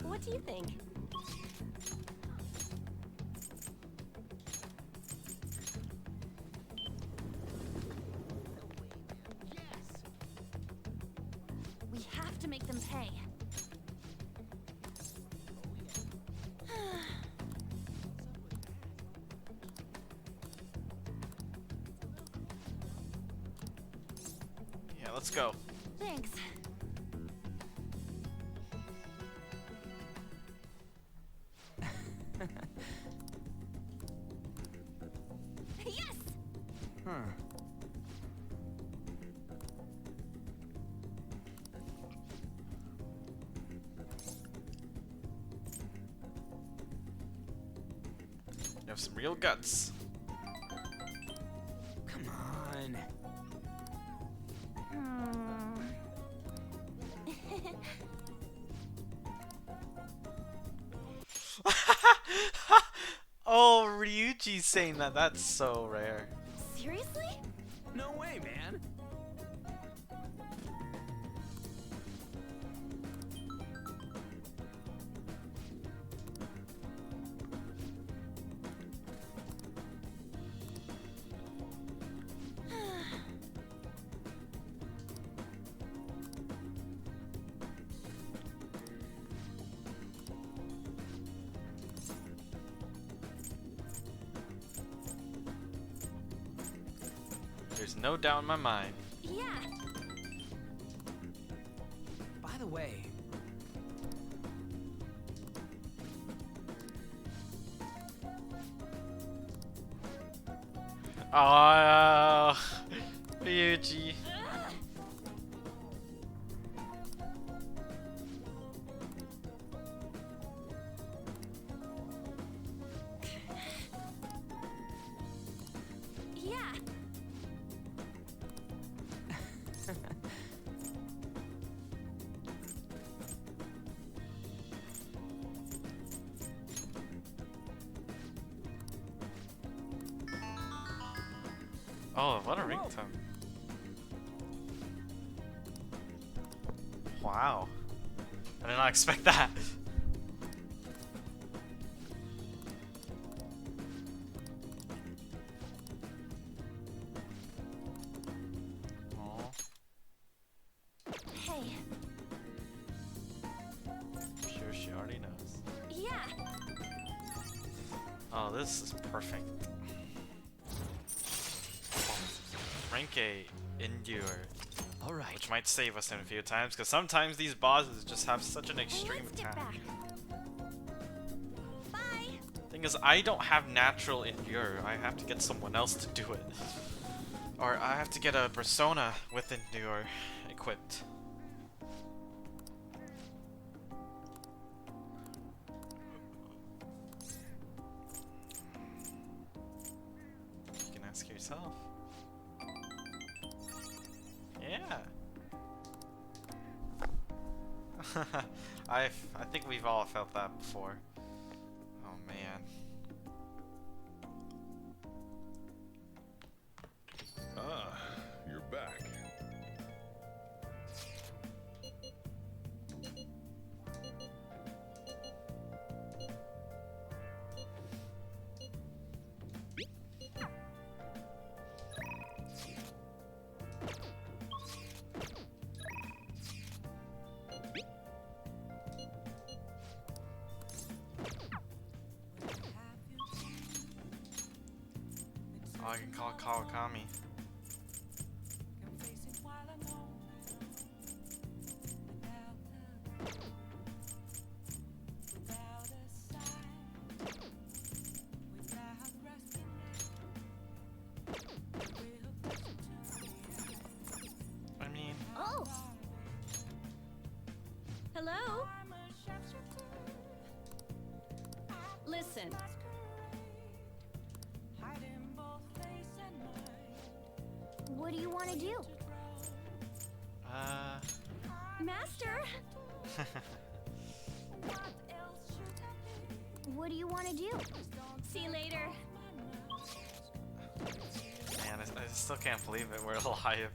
What do you think? We have to make them pay. Yeah, let's go. Thanks. Yes! Huh. You have some real guts. Come on. Oh, Ryuji's saying that. That's so rare. Seriously? No way, man. There's no doubt in my mind. Yeah. By the way, Oh, Ryuji. Yeah. Oh, what a ringtone. Wow. I did not expect that. Hey. I'm sure she already knows. Yeah. Oh, this is perfect. Franke Endure. Alright. Which might save us in a few times, because sometimes these bosses just have such an extreme attack. Bye. Thing is, I don't have natural Endure. I have to get someone else to do it. Or I have to get a persona with Endure equipped. You can ask yourself. Yeah. I think we've all felt that before. Oh man. Ah, you're back. Oh, I can call Kawakami. I mean... Oh! Hello? Listen. What do you want to do? Master? What do you want to do? See you later. Man, I still can't believe it. We're alive.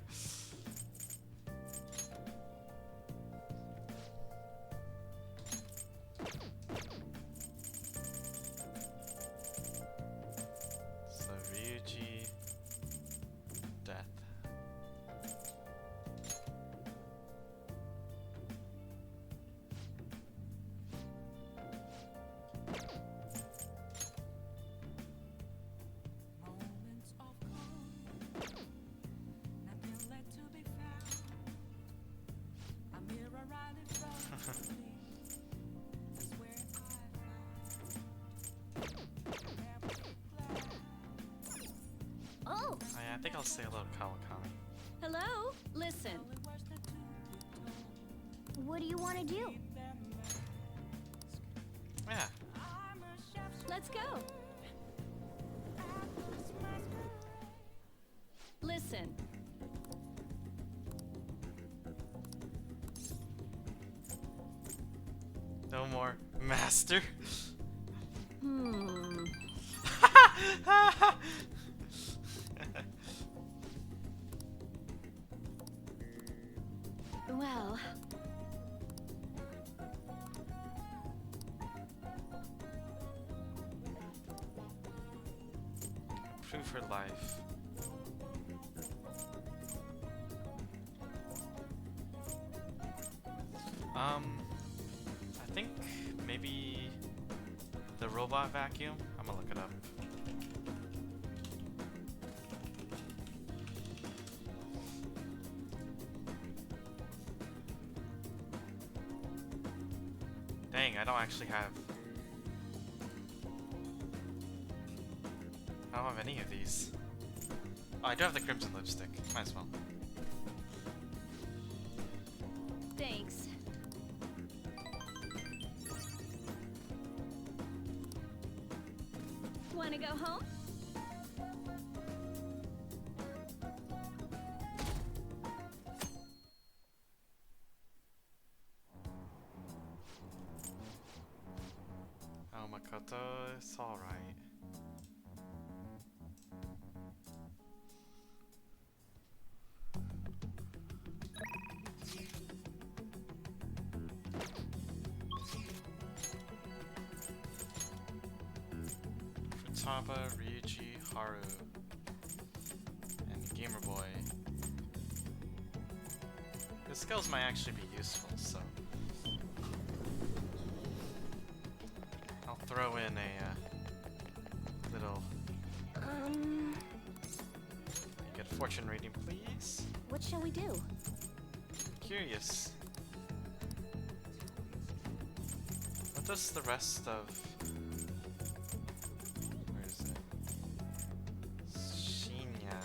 So Ryuji, death. Oh! I think I'll say hello to Kawakami. Hello? Listen. What do you want to do? Yeah. Let's go. Listen. No more master. Well. Prove her life. I think maybe the robot vacuum. I'm gonna look it up. Dang, I don't actually have... I don't have any of these. Oh, I do have the crimson lipstick. Might as well. Thanks. Wanna go home? Oh, Makoto, it's alright. Futaba, Ryuji, Haru, and Gamer Boy. The skills might actually be useful, so I'll throw in a little. Get a fortune reading, please. What shall we do? Curious. What does the rest of... Where is it? Shinya.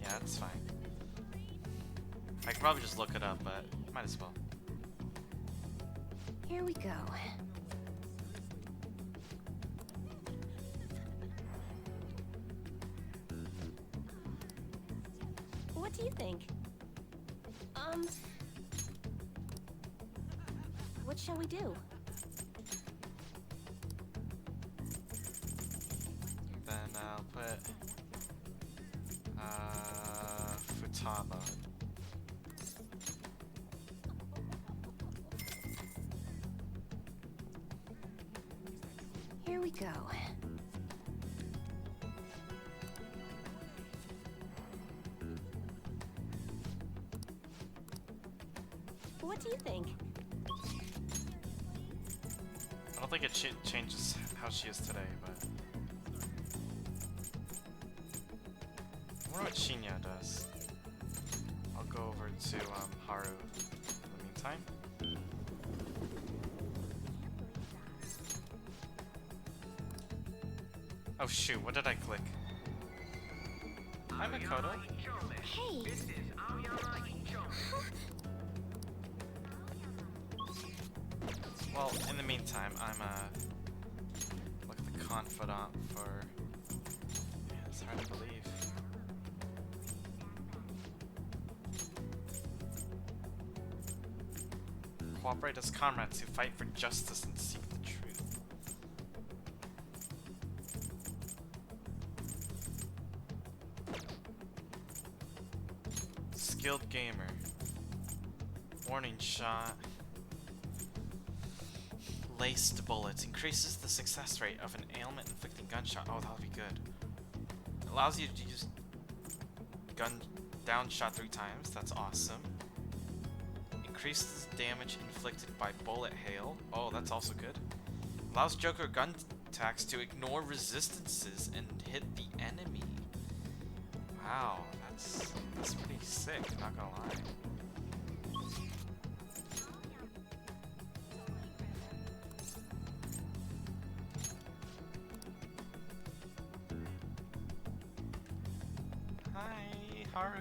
Yeah, that's fine. I could probably just look it up, but might as well. Here we go. What do you think? What shall we do? Then I'll put Futaba. Here we go. What do you think? I don't think it changes how she is today, but I wonder what Shinya does. I'll go over to Haru in the meantime. Oh shoot, what did I click? Hi Makoto. Hey! Well, in the meantime, I'm look at the confidant for. Man, it's hard to believe. Cooperate as comrades who fight for justice and seek the truth. Skilled gamer. Warning shot. Laced bullets increases the success rate of an ailment inflicting gunshot. Oh, that'll be good. Allows you to use gun down shot 3 times. That's awesome. Increases damage inflicted by bullet hail. Oh, that's also good. Allows Joker gun attacks to ignore resistances and hit the enemy. Wow, that's pretty sick. Not gonna lie. Haru.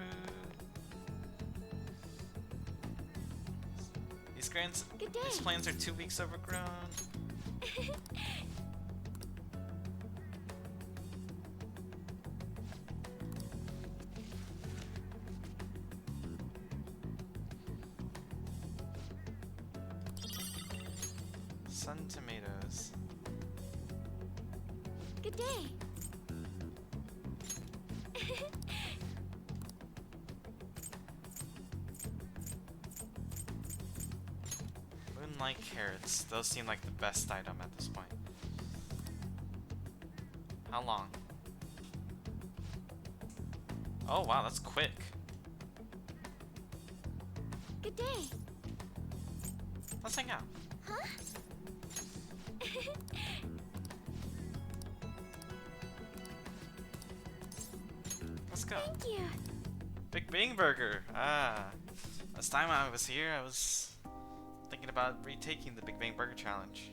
These plans are 2 weeks overgrown. Sun tomatoes. Good day. Moonlight carrots. Those seem like the best item at this point. How long? Oh wow, that's quick. Good day. Let's hang out. Huh? Let's go. Thank you. Big Bang Burger. Ah. Last time I was here, I was thinking about retaking the Big Bang Burger challenge.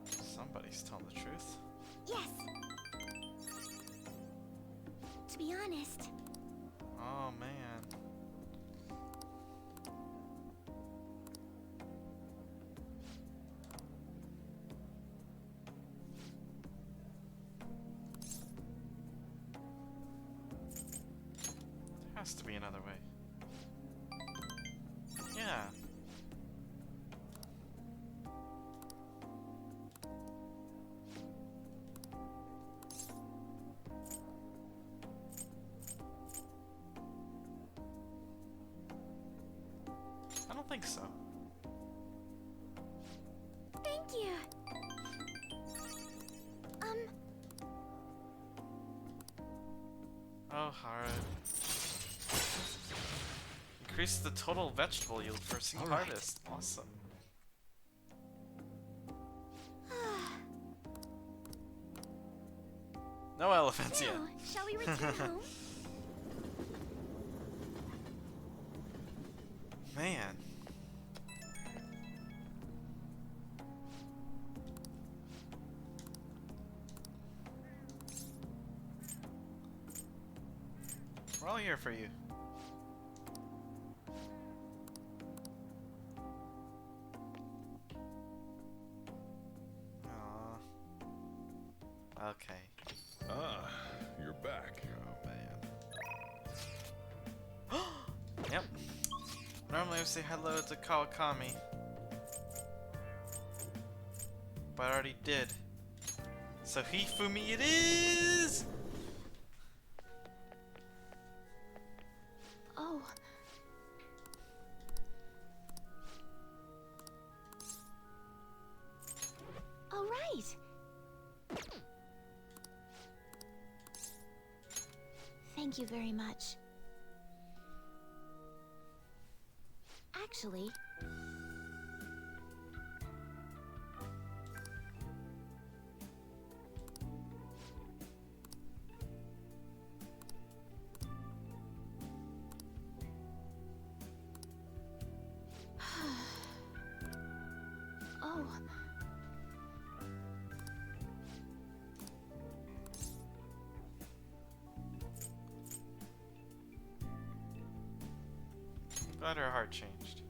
Somebody's telling the truth. Yes. To be honest. Oh man. There has to be another way. Yeah, think so. Thank you. Oh, Hara. Increase the total vegetable yield for a single All right. harvest. Awesome. No elephants yet. Now, shall we return home? Man. We're all here for you. Aww. Okay. Ah, you're back. Oh man. Yep. Normally I would say hello to Kawakami. But I already did. So Hifumi it is! Oh. All right. Thank you very much. Actually, oh. Glad her heart changed.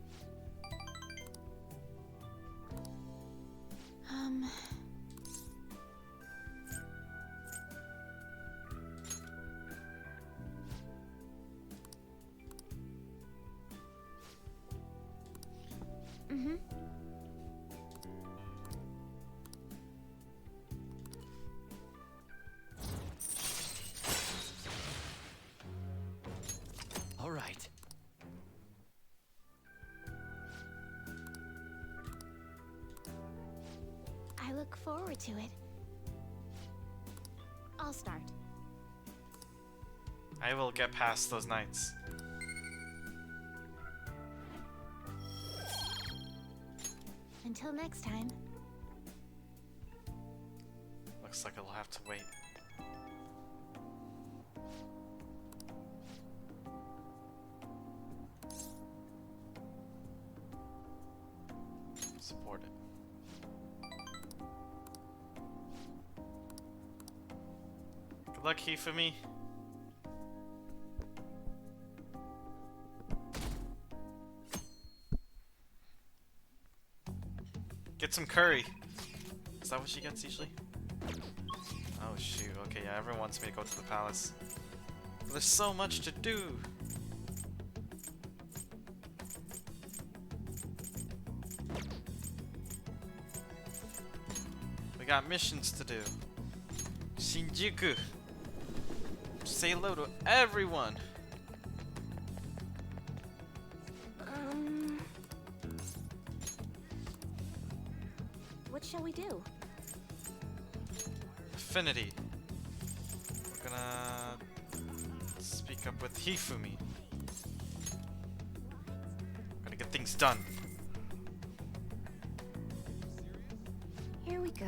Mm-hmm. All right. I look forward to it. I'll start. I will get past those nights. Until next time. Looks like I'll have to wait. Support it. Good luck, Hifumi. Get some curry. Is that what she gets usually? Oh shoot, okay, yeah, everyone wants me to go to the palace. But there's so much to do! We got missions to do. Shinjuku! Say hello to everyone! What shall we do? Affinity. We're gonna speak up with Hifumi. Gonna get things done. Here we go.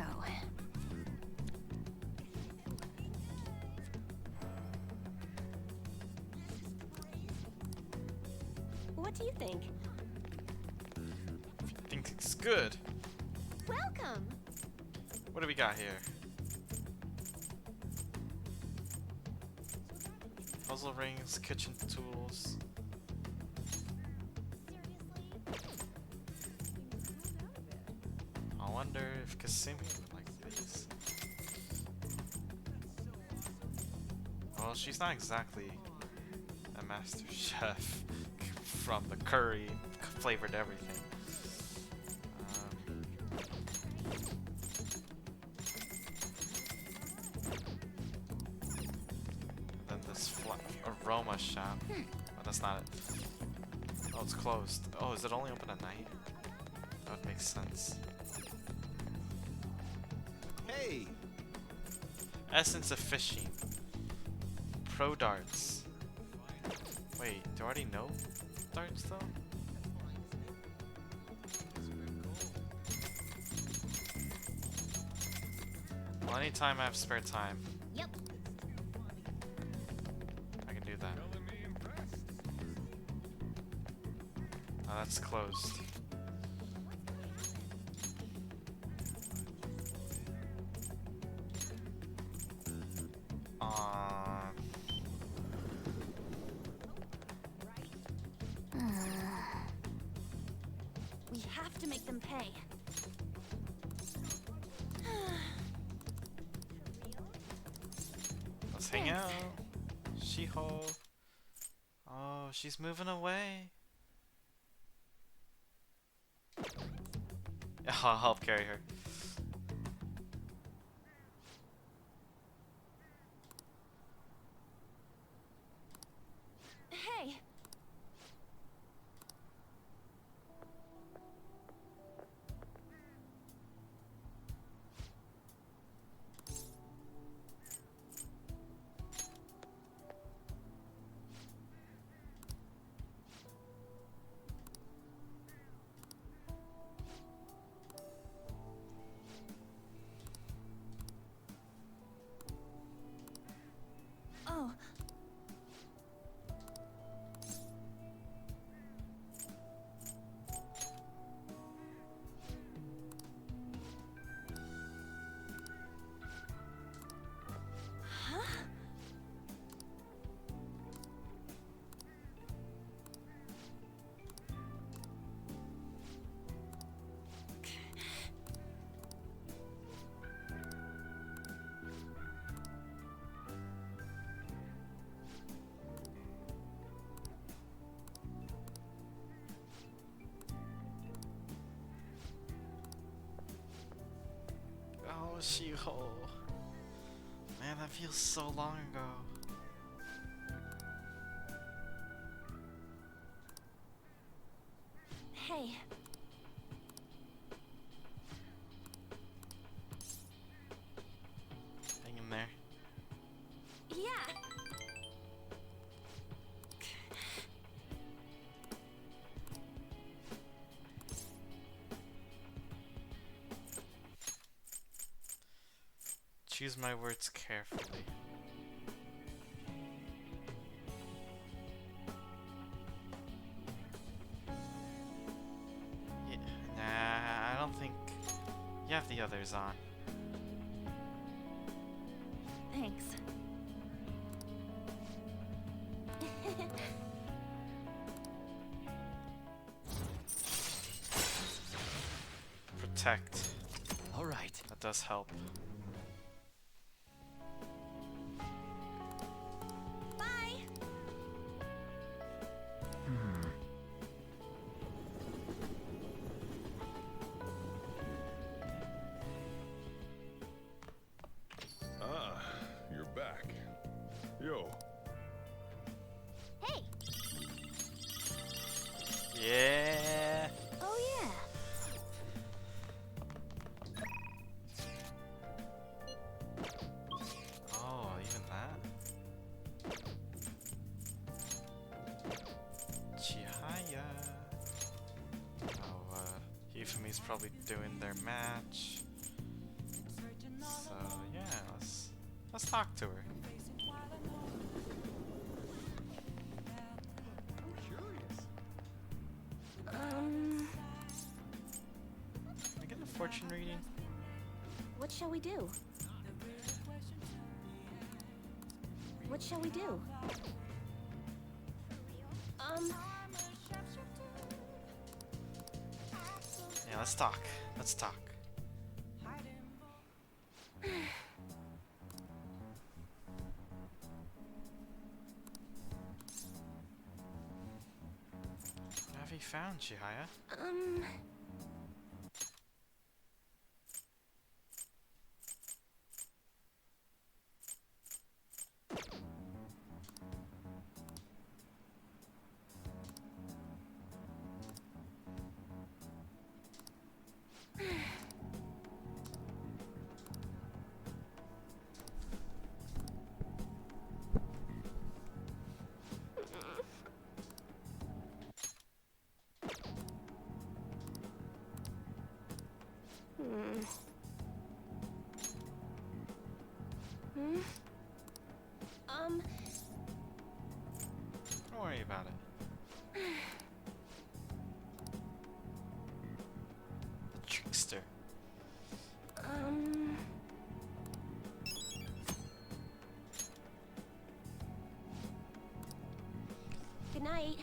What do you think? Think it's good. Welcome! What do we got here? Puzzle rings, kitchen tools. I wonder if Kasumi would like these. Well, she's not exactly a master chef from the curry flavored everything. Then this aroma shop. Oh, that's not it. Oh, it's closed. Oh, is it only open at night? That would make sense. Hey! Essence of fishing. Pro darts. Wait, do I already know darts though? Well, anytime I have spare time. Yep. I can do that. Oh, that's closed. We have to make them pay. Let's hang out. She-Ho. Oh, she's moving away. I'll help carry her. Hey! Oh. Huh? Oh, She-Ho. Man, that feels so long ago. Hey. Hang in there. Yeah. Choose my words carefully. Yeah, nah, I don't think you have the others on. Thanks. Protect. All right. That does help. Bye. Ah, you're back. Yo, Hey! Yeah. Oh, yeah. Oh, even that. Chihaya. Oh, Yufumi's probably doing their match. So yeah, let's talk to her. Can I get a fortune reading? What shall we do? What shall we do? Yeah, let's talk. Let's talk. What have you found, Chihaya? about it. The trickster. Good night.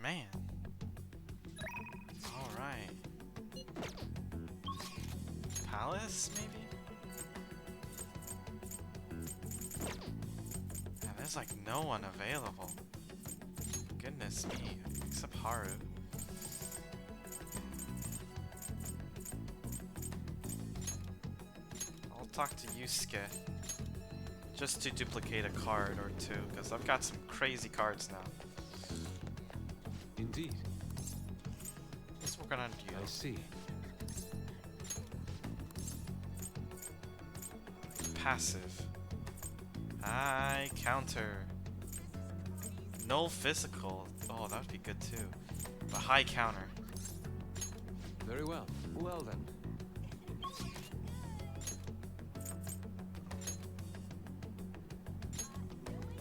Man. Alright. Palace, maybe? Yeah, there's like no one available. Goodness me, except Haru. I'll talk to Yusuke. Just to duplicate a card or two, because I've got some crazy cards now. Indeed. Let's work on you. I see. Passive. High counter. No physical. Oh, that would be good too. But high counter. Very well. Well then.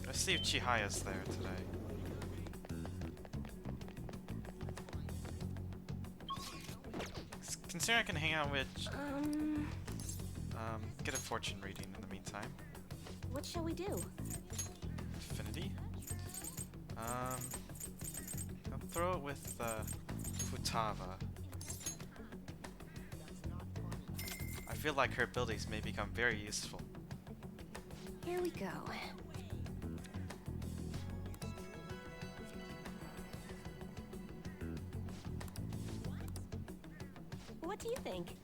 Let's see if Chihaya's there today. Considering I can hang out with... get a fortune reading in the meantime. What shall we do? Affinity? I'll throw it with Futaba. I feel like her abilities may become very useful. Here we go. What do you think?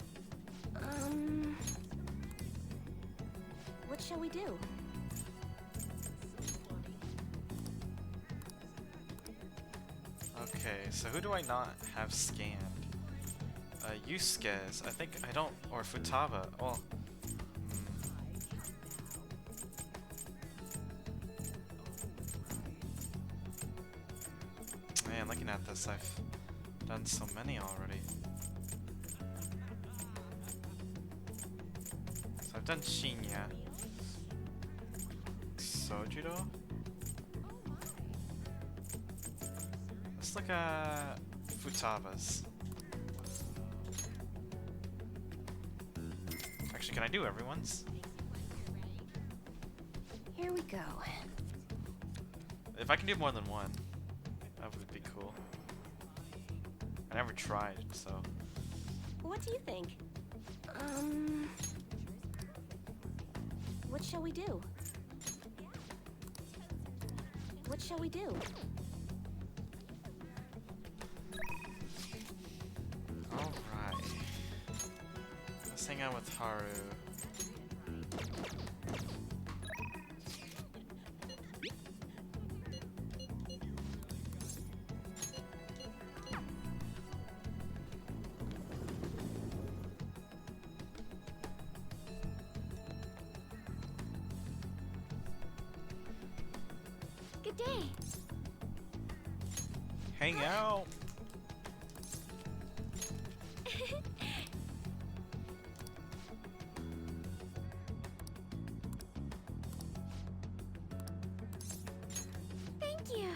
What shall we do? Okay, so who do I not have scanned? Yusuke's. I think I don't... Or Futaba. Well... Man, looking at this, I've done so many already. So I've done Shinya. Sojiro? Let's look at Futaba's. Actually, can I do everyone's? Here we go. If I can do more than one, that would be cool. I never tried, so... What do you think? What shall we do? What shall we do? Alright. Let's hang out with Haru. Good day. Hang out. Thank you.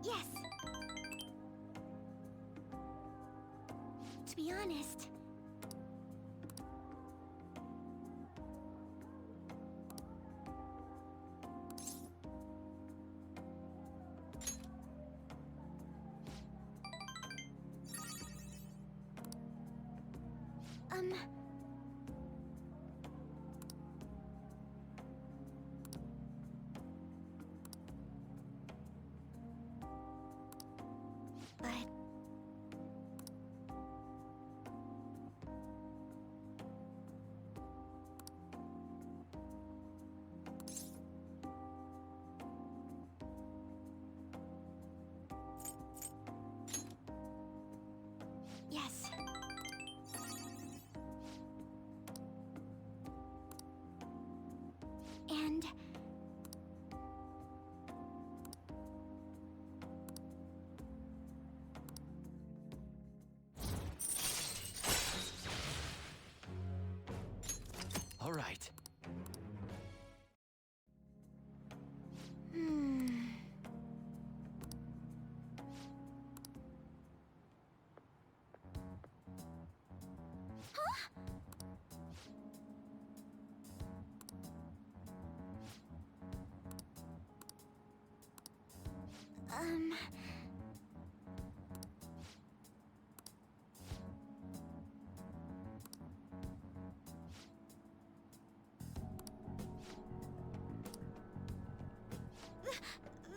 Yes. To be honest, but And... All right.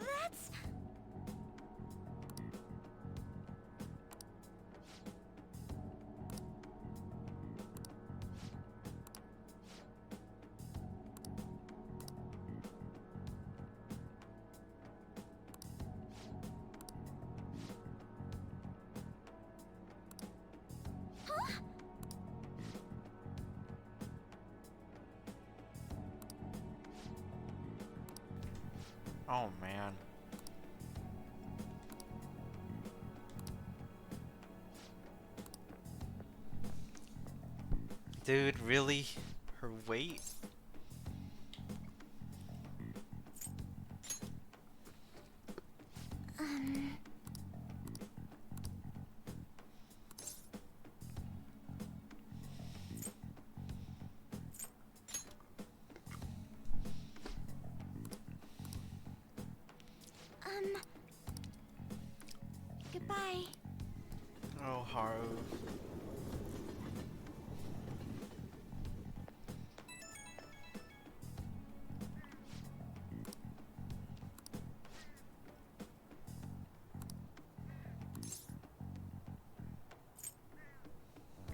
That's... Oh man. Dude, really? Her weight? Goodbye. Oh, Haru.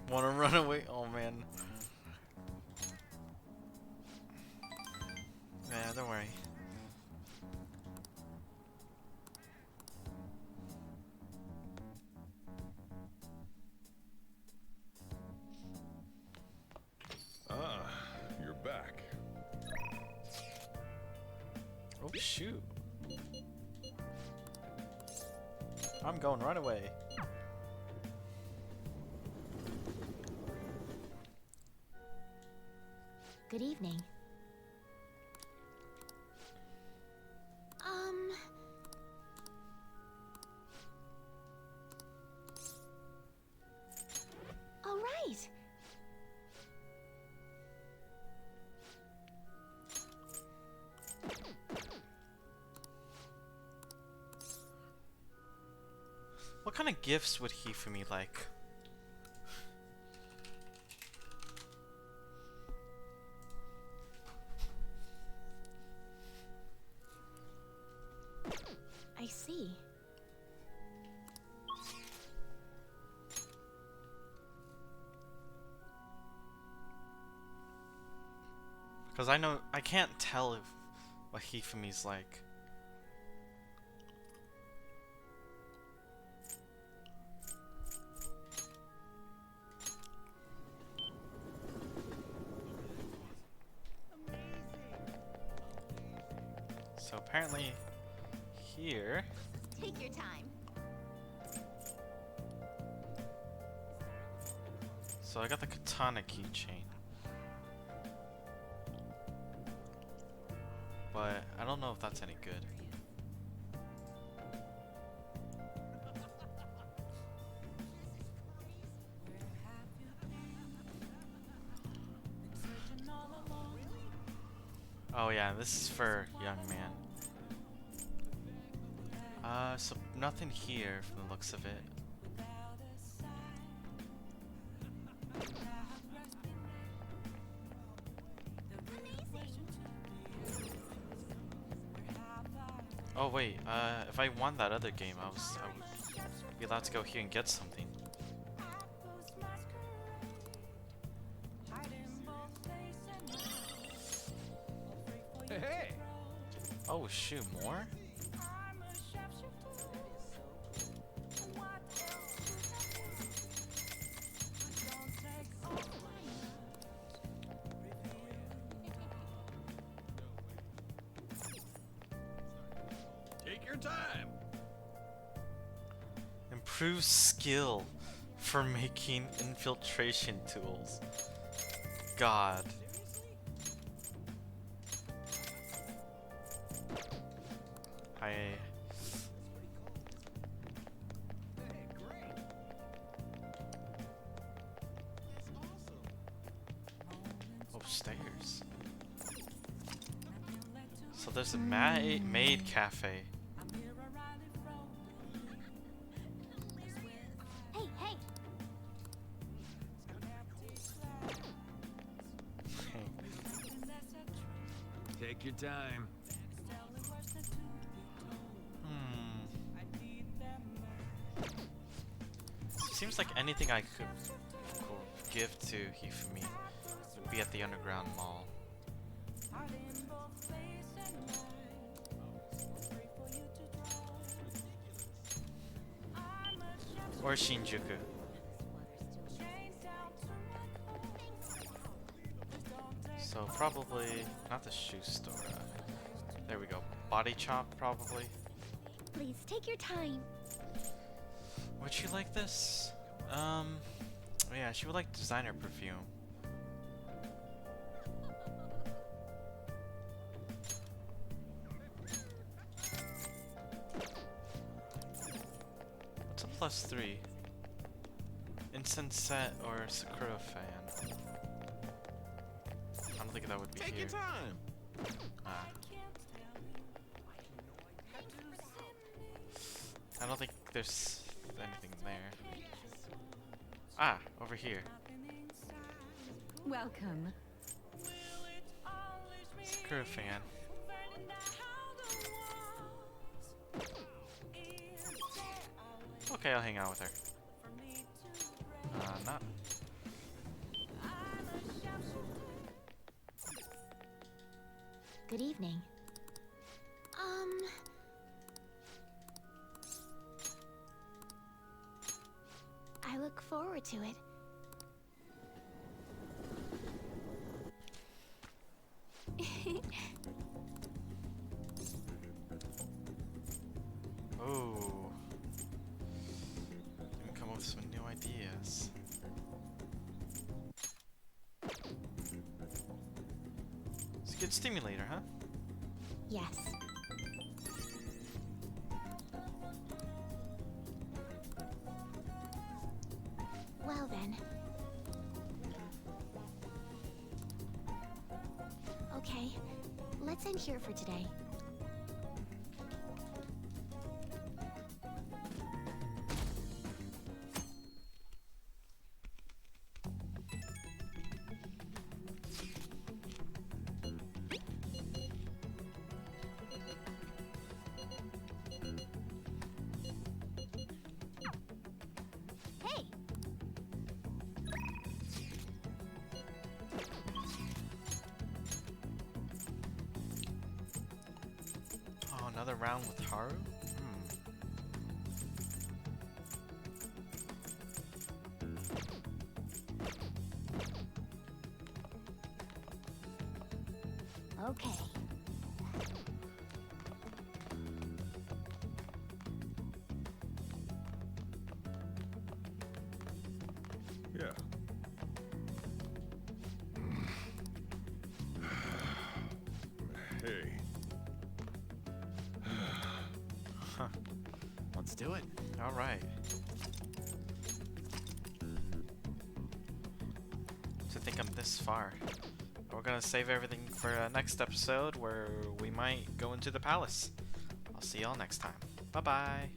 Wanna run away? Oh man. Yeah, don't worry. Ah, you're back. Oh shoot. I'm going right away. Good evening. All right. What kind of gifts would Hifumi like? I see. Because I can't tell if what Hifumi's like. So apparently here. Take your time. So I got the katana keychain. But I don't know if that's any good. Oh yeah, this is for young man. So nothing here from the looks of it. Oh wait, if I won that other game, I would be allowed to go here and get something. Hey! Oh shoot, more? your time. Improve skill for making infiltration tools. God. Upstairs. So there's a maid cafe. Hey, hey! Take your time. Seems like anything I could give to Hifumi would be at the Underground Mall. Or Shinjuku. So probably not the shoe store. There we go. Body Chop probably. Please take your time. Would she like this? Oh yeah, she would like designer perfume. What's a +3? Incense set or Sakura fan? I don't think that would be Take here. your time. I don't think there's anything there. Ah, over here. Welcome. Sakura fan. Okay, I'll hang out with her. Not. Good evening. I look forward to it. Oh. Can come up with some new ideas. It's a good stimulator, huh? Yes. Well then. Okay, let's end here for today. Hey! Oh, another round with Haru? Okay. Yeah. Hey. Let's do it. All right. To think I'm this far. We're gonna save everything for next episode where we might go into the palace. I'll see y'all next time. Bye bye.